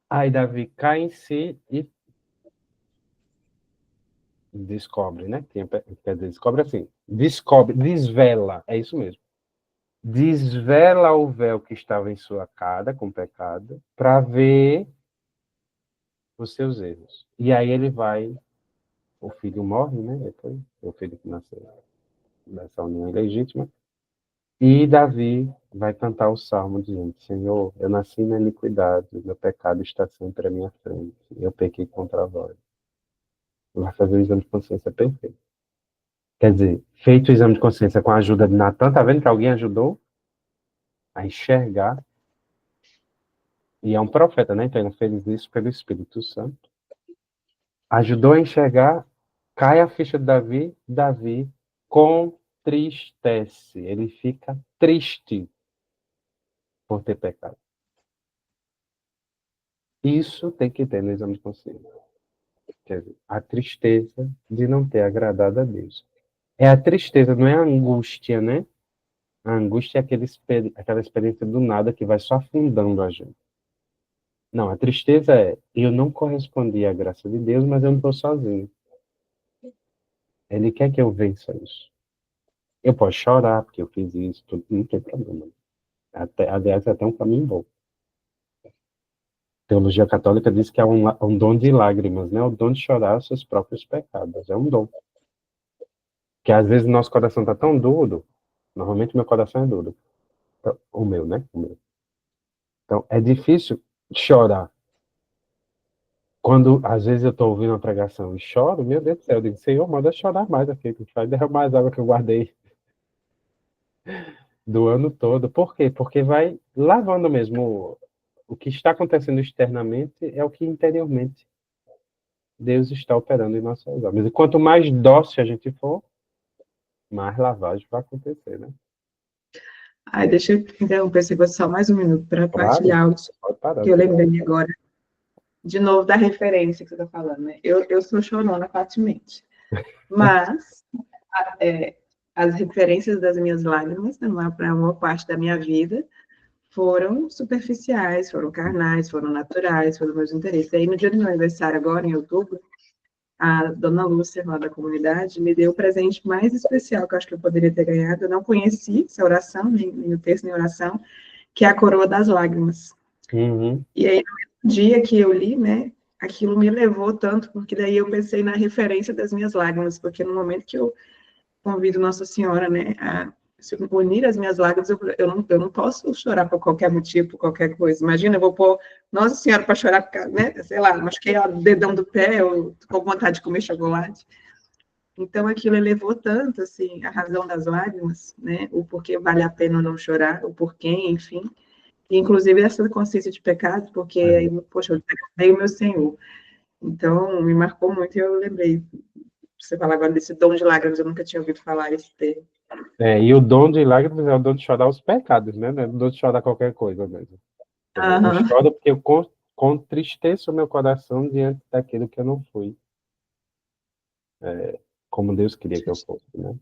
Aí Davi cai em si e descobre, né? Quer dizer, descobre assim. Descobre, desvela, é isso mesmo. Desvela o véu que estava em sua cara com pecado para ver os seus erros. E aí ele vai, o filho morre, né? Depois, o filho que nasceu dessa união ilegítima. E Davi vai cantar o salmo dizendo: Senhor, eu nasci na iniquidade, meu pecado está sempre à minha frente, eu pequei contra vós. Vai fazer o exame de consciência perfeito. Quer dizer, feito o exame de consciência com a ajuda de Natan, tá vendo que alguém ajudou a enxergar? E é um profeta, né? Então ele fez isso pelo Espírito Santo. Ajudou a enxergar, cai a ficha de Davi, Davi contristece, ele fica triste por ter pecado. Isso tem que ter no exame de consciência. Quer dizer, a tristeza de não ter agradado a Deus. É a tristeza, não é a angústia, né? A angústia é aquela experiência do nada que vai só afundando a gente. Não, a tristeza é, eu não correspondi à graça de Deus, mas eu não estou sozinho. Ele quer que eu vença isso. Eu posso chorar porque eu fiz isso, tudo, não tem problema. Aliás, é até um caminho bom. A teologia católica diz que é um dom de lágrimas, né? O dom de chorar os seus próprios pecados. É um dom. Que às vezes o nosso coração está tão duro, normalmente meu coração é duro. Então, o meu, né? O meu. Então, é difícil chorar. Quando, às vezes, eu estou ouvindo uma pregação e choro, meu Deus do céu, eu digo, Senhor, manda chorar mais aqui, que vai derramar mais água que eu guardei do ano todo. Por quê? Porque vai lavando mesmo. O que está acontecendo externamente é o que interiormente Deus está operando em nossas almas. E quanto mais dócil a gente for, mais lavagem vai acontecer, né? Ai, deixa eu interromper esse negócio só mais um minuto para Claro, partilhar algo pode parar. que eu lembrei agora, de novo, da referência que você está falando, né? Eu sou chorona facilmente, mas é, as referências das minhas lágrimas, né, para a maior parte da minha vida, foram superficiais, foram carnais, foram naturais, foram meus interesses. E aí, no dia do meu aniversário, agora, em outubro, a dona Lúcia, lá da comunidade, me deu o presente mais especial que eu acho que eu poderia ter ganhado. Eu não conheci essa oração, nem o texto, nem a oração, que é a coroa das lágrimas. Uhum. E aí, no dia que eu li, né, aquilo me levou tanto, porque daí eu pensei na referência das minhas lágrimas, porque no momento que eu convido Nossa Senhora, né, a se unir as minhas lágrimas, eu não posso chorar por qualquer motivo, por qualquer coisa. Imagina, eu vou pôr Nossa Senhora para chorar, né, sei lá, machuquei o dedão do pé, ou tô com vontade de comer chocolate. Então, aquilo elevou tanto, assim, a razão das lágrimas, né, o porquê vale a pena não chorar, o porquê, enfim. E, inclusive, essa consciência de pecado, porque aí, poxa, eu dei o meu Senhor. Então, me marcou muito e eu lembrei. Você falar agora desse dom de lágrimas, eu nunca tinha ouvido falar esse termo. E o dom de lágrimas é o dom de chorar os pecados, né? Não é o dom de chorar qualquer coisa mesmo. Quer dizer, eu Aham. choro porque eu contristeço o meu coração diante daquilo que eu não fui, como Deus queria que eu fosse, né?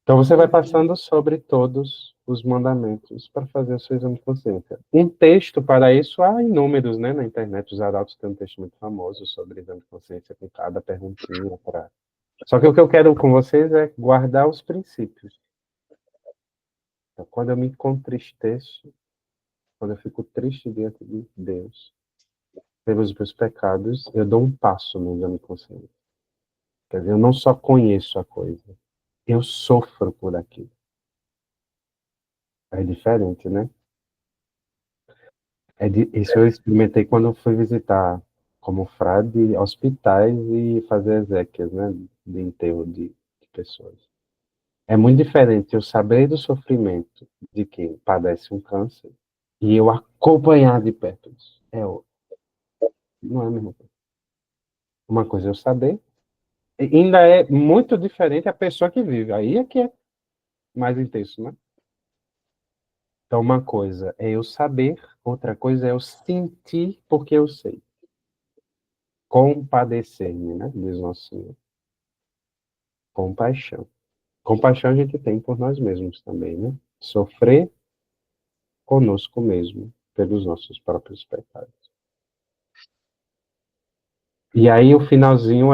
Então você vai passando sobre todos os mandamentos para fazer o seu exame de consciência. Um texto para isso há inúmeros, né? Na internet, os arautos têm um texto muito famoso sobre exame de consciência com cada perguntinha para. Só que o que eu quero com vocês é guardar os princípios. Então, quando eu me contristeço, quando eu fico triste diante de Deus, pelos meus pecados, eu dou um passo no exame de consciência. Quer dizer, eu não só conheço a coisa, eu sofro por aquilo. É diferente, né? Isso eu experimentei quando eu fui visitar como frade hospitais e fazer exéquias, né? De enterro de pessoas. É muito diferente eu saber do sofrimento de quem padece um câncer e eu acompanhar de perto isso. Não é a mesma coisa. Uma coisa é eu saber, e ainda é muito diferente a pessoa que vive. Aí é que é mais intenso, né? Então, uma coisa é eu saber, outra coisa é eu sentir porque eu sei. Compadecer-me, né? Diz Nosso Senhor. Compaixão. Compaixão a gente tem por nós mesmos também, né? Sofrer conosco mesmo, pelos nossos próprios pecados. E aí o finalzinho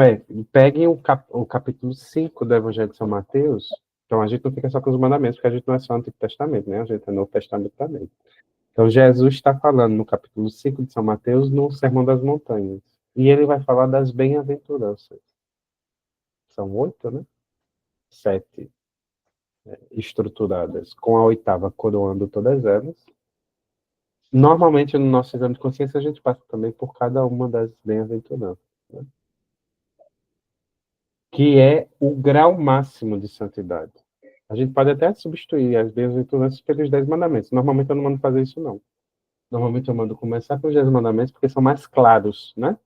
peguem o capítulo 5 do Evangelho de São Mateus. Então a gente não fica só com os mandamentos, porque a gente não é só Antigo Testamento, né? A gente é Novo Testamento também. Então Jesus está falando no capítulo 5 de São Mateus, no Sermão das Montanhas. E ele vai falar das bem-aventuranças. São 8, né? 7 estruturadas, com a oitava coroando todas elas. Normalmente, no nosso exame de consciência, a gente passa também por cada uma das bem-aventuranças, né? Que é o grau máximo de santidade. A gente pode até substituir as bem-aventuranças pelos 10 mandamentos. Normalmente eu não mando fazer isso, não. Normalmente eu mando começar pelos 10 mandamentos porque são mais claros, né?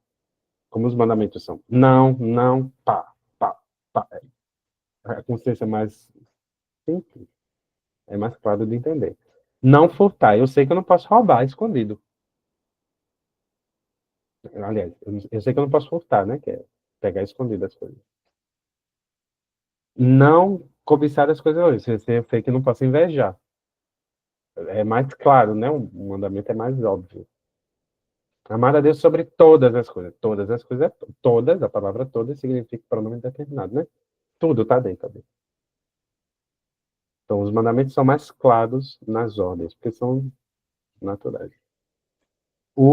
Como os mandamentos são. Não, não, pá, pá, pá. A consciência é mais simples, é mais claro de entender. Não furtar. Eu sei que eu não posso roubar escondido. Aliás, eu sei que eu não posso furtar, né? Que é pegar escondido as coisas. Não cobiçar as coisas hoje. Eu sei que eu não posso invejar. É mais claro, né? O mandamento é mais óbvio. Amar a Deus sobre todas as coisas. Todas as coisas, todas, a palavra todas significa pronome determinado, né? Tudo está dentro dele. Então, os mandamentos são mais claros nas ordens, porque são naturais.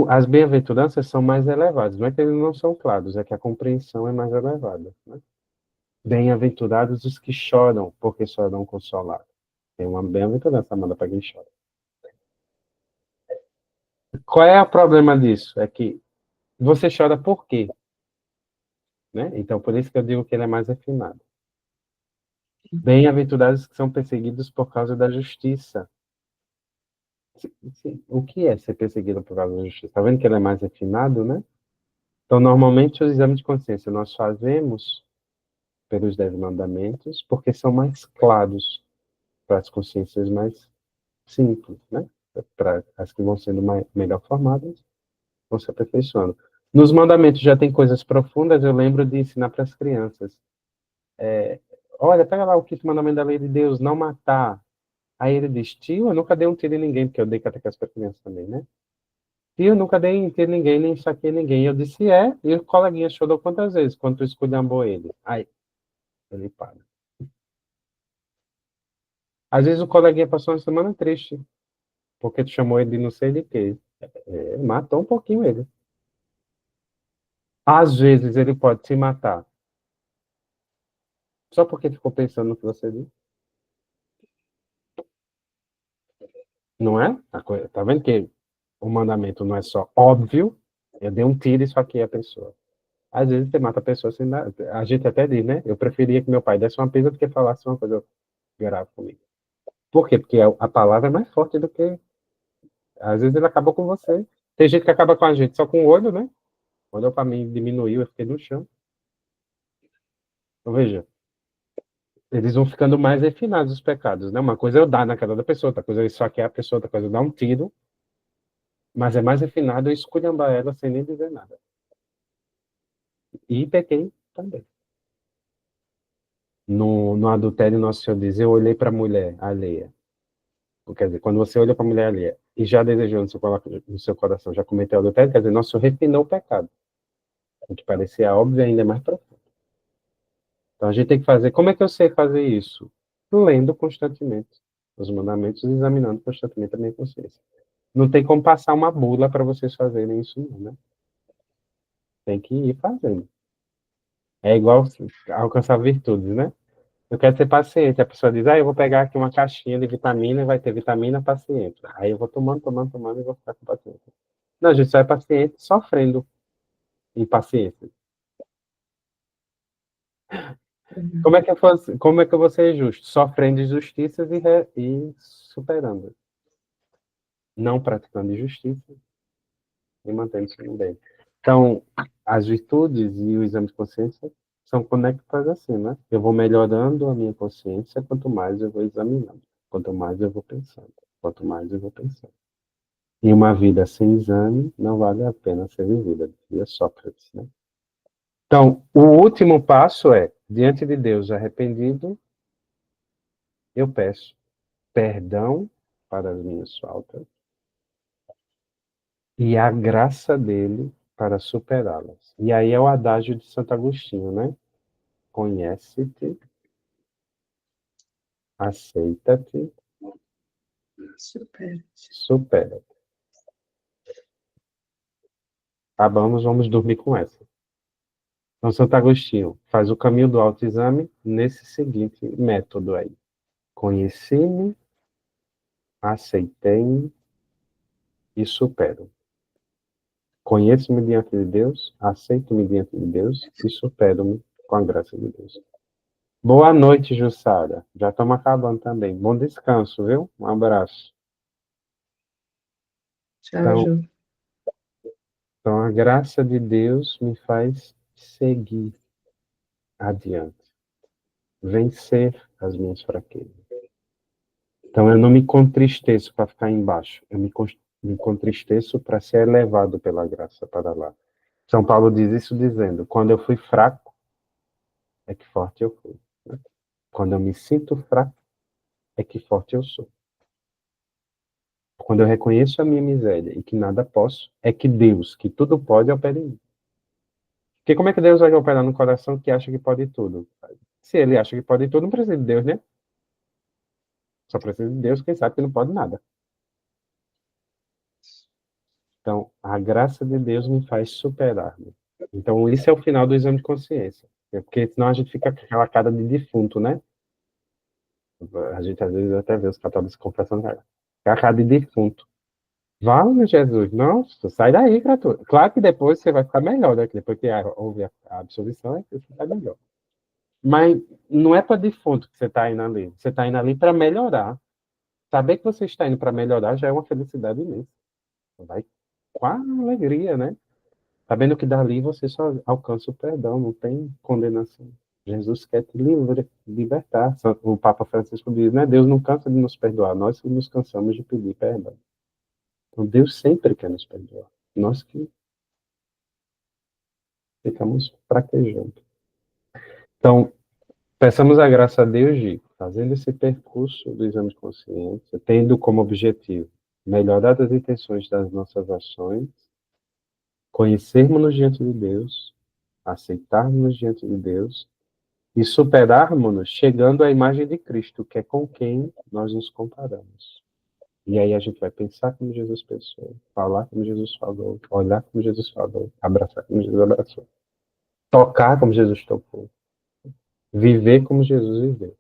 As bem-aventuranças são mais elevadas. Não é que eles não são claros, é que a compreensão é mais elevada, né? Bem-aventurados os que choram, porque serão consolados. Tem uma bem-aventurança, manda para quem chora. Qual é o problema disso? É que você chora por quê? Né? Então, por isso que eu digo que ele é mais refinado. Bem-aventurados que são perseguidos por causa da justiça. O que é ser perseguido por causa da justiça? Está vendo que ele é mais refinado, né? Então, normalmente, os exames de consciência nós fazemos pelos 10 mandamentos, porque são mais claros para as consciências mais simples, né? Para as que vão sendo melhor formadas, vão se aperfeiçoando. Nos mandamentos já tem coisas profundas, eu lembro de ensinar para as crianças. Olha, pega lá o quinto mandamento da lei de Deus, não matar. Aí ele diz, tio, eu nunca dei um tiro em ninguém, porque eu dei catequese para criança também, né? Tio, eu nunca dei um tiro em ninguém, nem saquei ninguém. Eu disse, e o coleguinha chorou quantas vezes, quando tu esculhambou ele? Aí, ele para. Às vezes o coleguinha passou uma semana triste, porque tu chamou ele de não sei de quê. Matou um pouquinho ele. Às vezes ele pode se matar, só porque ficou pensando no que você disse. Não é? Tá vendo que o mandamento não é só óbvio, eu dei um tiro e isso aqui é a pessoa. Às vezes você mata a pessoa sem dar. A gente até diz, né? Eu preferia que meu pai desse uma pisa do que falasse uma coisa grave comigo. Por quê? Porque a palavra é mais forte do que. Às vezes ele acaba com você. Tem gente que acaba com a gente só com o olho, né? Olhou para mim, diminuiu, eu fiquei no chão. Então veja, eles vão ficando mais refinados os pecados, né? Uma coisa é eu dar na cara da pessoa, outra coisa é isso aqui é a pessoa, outra coisa é dar um tiro, mas é mais refinado eu esculhambar ela sem nem dizer nada. E pequei também. No adultério, Nosso Senhor diz: eu olhei para a mulher alheia. Quer dizer, quando você olha para a mulher alheia e já desejou no seu coração, já cometeu adultério, quer dizer, Nosso Senhor refinou o pecado. O que parecia óbvio ainda é mais profundo. Então a gente tem que fazer. Como é que eu sei fazer isso? Lendo constantemente os mandamentos e examinando constantemente a minha consciência. Não tem como passar uma bula para vocês fazerem isso, não, né? Tem que ir fazendo. É igual alcançar virtudes, né? Eu quero ser paciente. A pessoa diz, eu vou pegar aqui uma caixinha de vitamina e vai ter vitamina paciente. Aí eu vou tomando, tomando, tomando e vou ficar com paciência. Não, a gente só é paciente sofrendo impaciência. Como é que eu vou ser justo? Sofrendo injustiças e superando. Não praticando injustiça e mantendo-se no bem. Então, as virtudes e o exame de consciência são conectadas assim, né? Eu vou melhorando a minha consciência quanto mais eu vou examinando, quanto mais eu vou pensando, quanto mais eu vou pensando. E uma vida sem exame não vale a pena ser vivida, dizia Sócrates, né? Então, o último passo é, diante de Deus arrependido, eu peço perdão para as minhas faltas e a graça dele para superá-las. E aí é o adágio de Santo Agostinho, né? Conhece-te, aceita-te, Super. supera. Acabamos, vamos dormir com essa. Então, Santo Agostinho faz o caminho do autoexame nesse seguinte método aí. Conheci-me, aceitei-me e supero. Conheço-me diante de Deus, aceito-me diante de Deus e supero-me com a graça de Deus. Boa noite, Jussara. Já estamos acabando também. Bom descanso, viu? Um abraço. Tchau, Então, Ju. então, a graça de Deus me faz seguir adiante, vencer as minhas fraquezas. Então, eu não me contristeço para ficar embaixo, me contristeço para ser elevado pela graça para lá. São Paulo diz isso dizendo: quando eu fui fraco, é que forte eu fui. Né? Quando eu me sinto fraco, é que forte eu sou. Quando eu reconheço a minha miséria e que nada posso, é que Deus, que tudo pode, opera em mim. Porque como é que Deus vai operar no coração que acha que pode tudo? Se ele acha que pode tudo, não precisa de Deus, né? Só precisa de Deus, quem sabe que não pode nada. Então, a graça de Deus me faz superar-me. Então, isso é o final do exame de consciência. Porque senão a gente fica com aquela cara de defunto, né? A gente às vezes até vê os católicos confessando com a cara de defunto. Vale, Jesus, nossa, sai daí, criatura. Claro que depois você vai ficar melhor, né? Depois que houve a absolvição, você fica melhor. Mas não é para defunto que você está indo ali. Você está indo ali para melhorar. Saber que você está indo para melhorar já é uma felicidade imensa. Vai com a alegria, né? Sabendo que dali você só alcança o perdão, não tem condenação. Jesus quer te libertar. O Papa Francisco diz, né? Deus não cansa de nos perdoar, nós que nos cansamos de pedir perdão. Então Deus sempre quer nos perdoar. Nós que ficamos fraquejando. Então, peçamos a graça a Deus de, fazendo esse percurso do exame de consciência, tendo como objetivo melhorar as intenções das nossas ações, conhecermos-nos diante de Deus, aceitarmos-nos diante de Deus e superarmos-nos chegando à imagem de Cristo, que é com quem nós nos comparamos. E aí a gente vai pensar como Jesus pensou, falar como Jesus falou, olhar como Jesus falou, abraçar como Jesus abraçou, tocar como Jesus tocou, viver como Jesus viveu.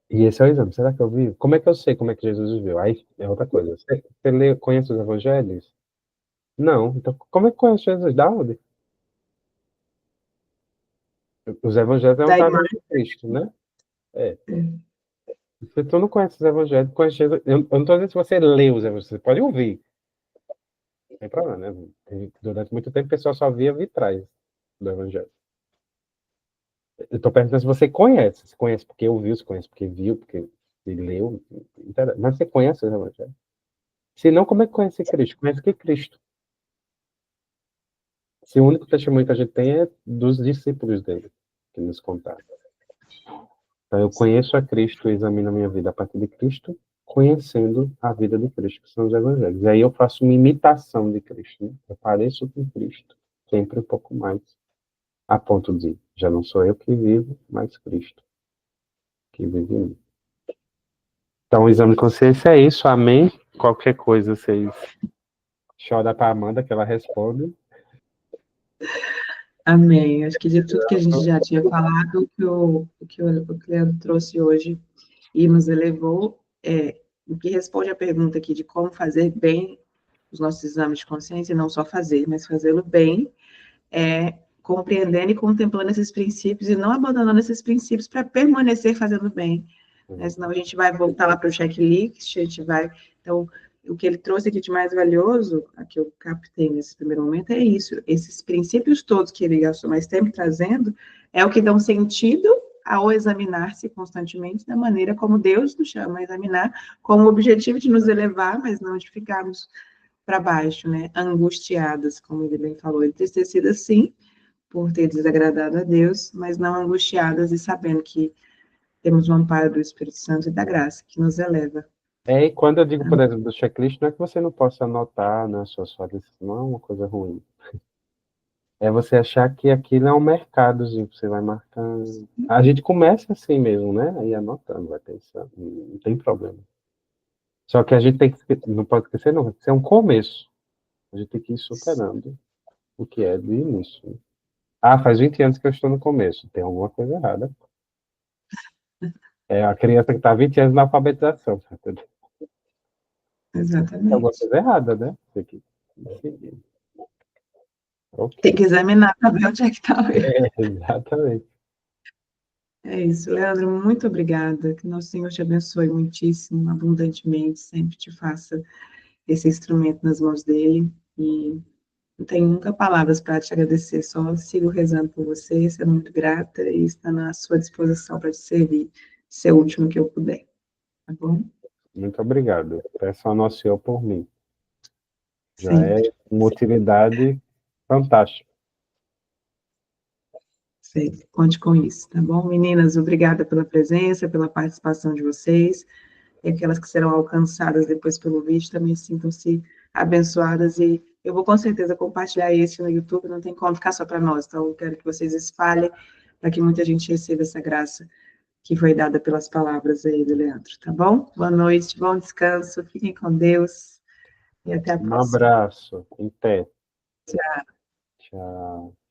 E esse é o exame. Será que eu vivo? Como é que eu sei como é que Jesus viveu? Aí é outra coisa. Conhece os evangelhos? Não. Então, como é que conhece Jesus? Da onde? Os evangelhos é um Da caminho imagem. de Cristo, né? É. Se tu não conhece os evangelhos, conhece Jesus. Eu não estou dizendo se você lê os evangelhos, você pode ouvir. Não tem problema, né? Durante muito tempo, o pessoal só via vitrais do evangelho. Eu estou perguntando se você conhece. Se conhece porque ouviu, se conhece porque viu, porque leu. Mas você conhece os evangelhos? Se não, como é que conhece Cristo? Conhece que Cristo. Se o único testemunho que a gente tem é dos discípulos dele, que nos contaram. Então, eu conheço a Cristo e examino a minha vida a partir de Cristo, conhecendo a vida de Cristo, que são os evangelhos. E aí eu faço uma imitação de Cristo. Né? Eu pareço com Cristo, sempre um pouco mais, a ponto de, já não sou eu que vivo, mas Cristo que vive em mim. Então, o exame de consciência é isso, amém? Qualquer coisa, vocês choram para a Amanda, que ela responde. Amém. Acho que de tudo que a gente já tinha falado, o que o Leandro trouxe hoje e nos elevou, o que responde à pergunta aqui de como fazer bem os nossos exames de consciência, e não só fazer, mas fazê-lo bem, compreendendo e contemplando esses princípios e não abandonando esses princípios para permanecer fazendo bem, né? Senão a gente vai voltar lá para o checklist, a gente vai... Então, o que ele trouxe aqui de mais valioso, a que eu captei nesse primeiro momento, é isso. Esses princípios todos que ele gastou mais tempo trazendo, é o que dão sentido ao examinar-se constantemente da maneira como Deus nos chama a examinar, com o objetivo de nos elevar, mas não de ficarmos para baixo, né? Angustiadas, como ele bem falou. Entristecidas, sim, por ter desagradado a Deus, mas não angustiadas e sabendo que temos o amparo do Espírito Santo e da graça, que nos eleva. E quando eu digo, por exemplo, do checklist, não é que você não possa anotar nas suas falhas, não é uma coisa ruim. É você achar que aquilo é um mercadozinho que você vai marcando. A gente começa assim mesmo, né? Aí anotando, vai pensando, não tem problema. Só que a gente tem que, não pode esquecer, não, isso é um começo. A gente tem que ir superando o que é do início. Ah, faz 20 anos que eu estou no começo. Tem alguma coisa errada. É a criança que está 20 anos na alfabetização. Tá entendendo? Tem alguma Exatamente. coisa errada, né? Tem que seguir. Ok. Tem que examinar para ver onde é que está o erro. Exatamente. É isso, Leandro, muito obrigada. Que nosso Senhor te abençoe muitíssimo, abundantemente, sempre te faça esse instrumento nas mãos dele. E não tenho nunca palavras para te agradecer, só sigo rezando por você, sendo muito grata e estando à sua disposição para te servir, ser o último que eu puder, tá bom? Muito obrigado. Peço a Nosso Senhor por mim. Já é Sempre, uma utilidade fantástica. sempre. Conte com isso, tá bom? Meninas, obrigada pela presença, pela participação de vocês. E aquelas que serão alcançadas depois pelo vídeo também sintam-se abençoadas. E eu vou com certeza compartilhar esse no YouTube, não tem como ficar só para nós. Então, eu quero que vocês espalhem para que muita gente receba essa graça que foi dada pelas palavras aí do Leandro, tá bom? Boa noite, bom descanso, fiquem com Deus e até a Um próxima. abraço. Até. Tchau. Tchau.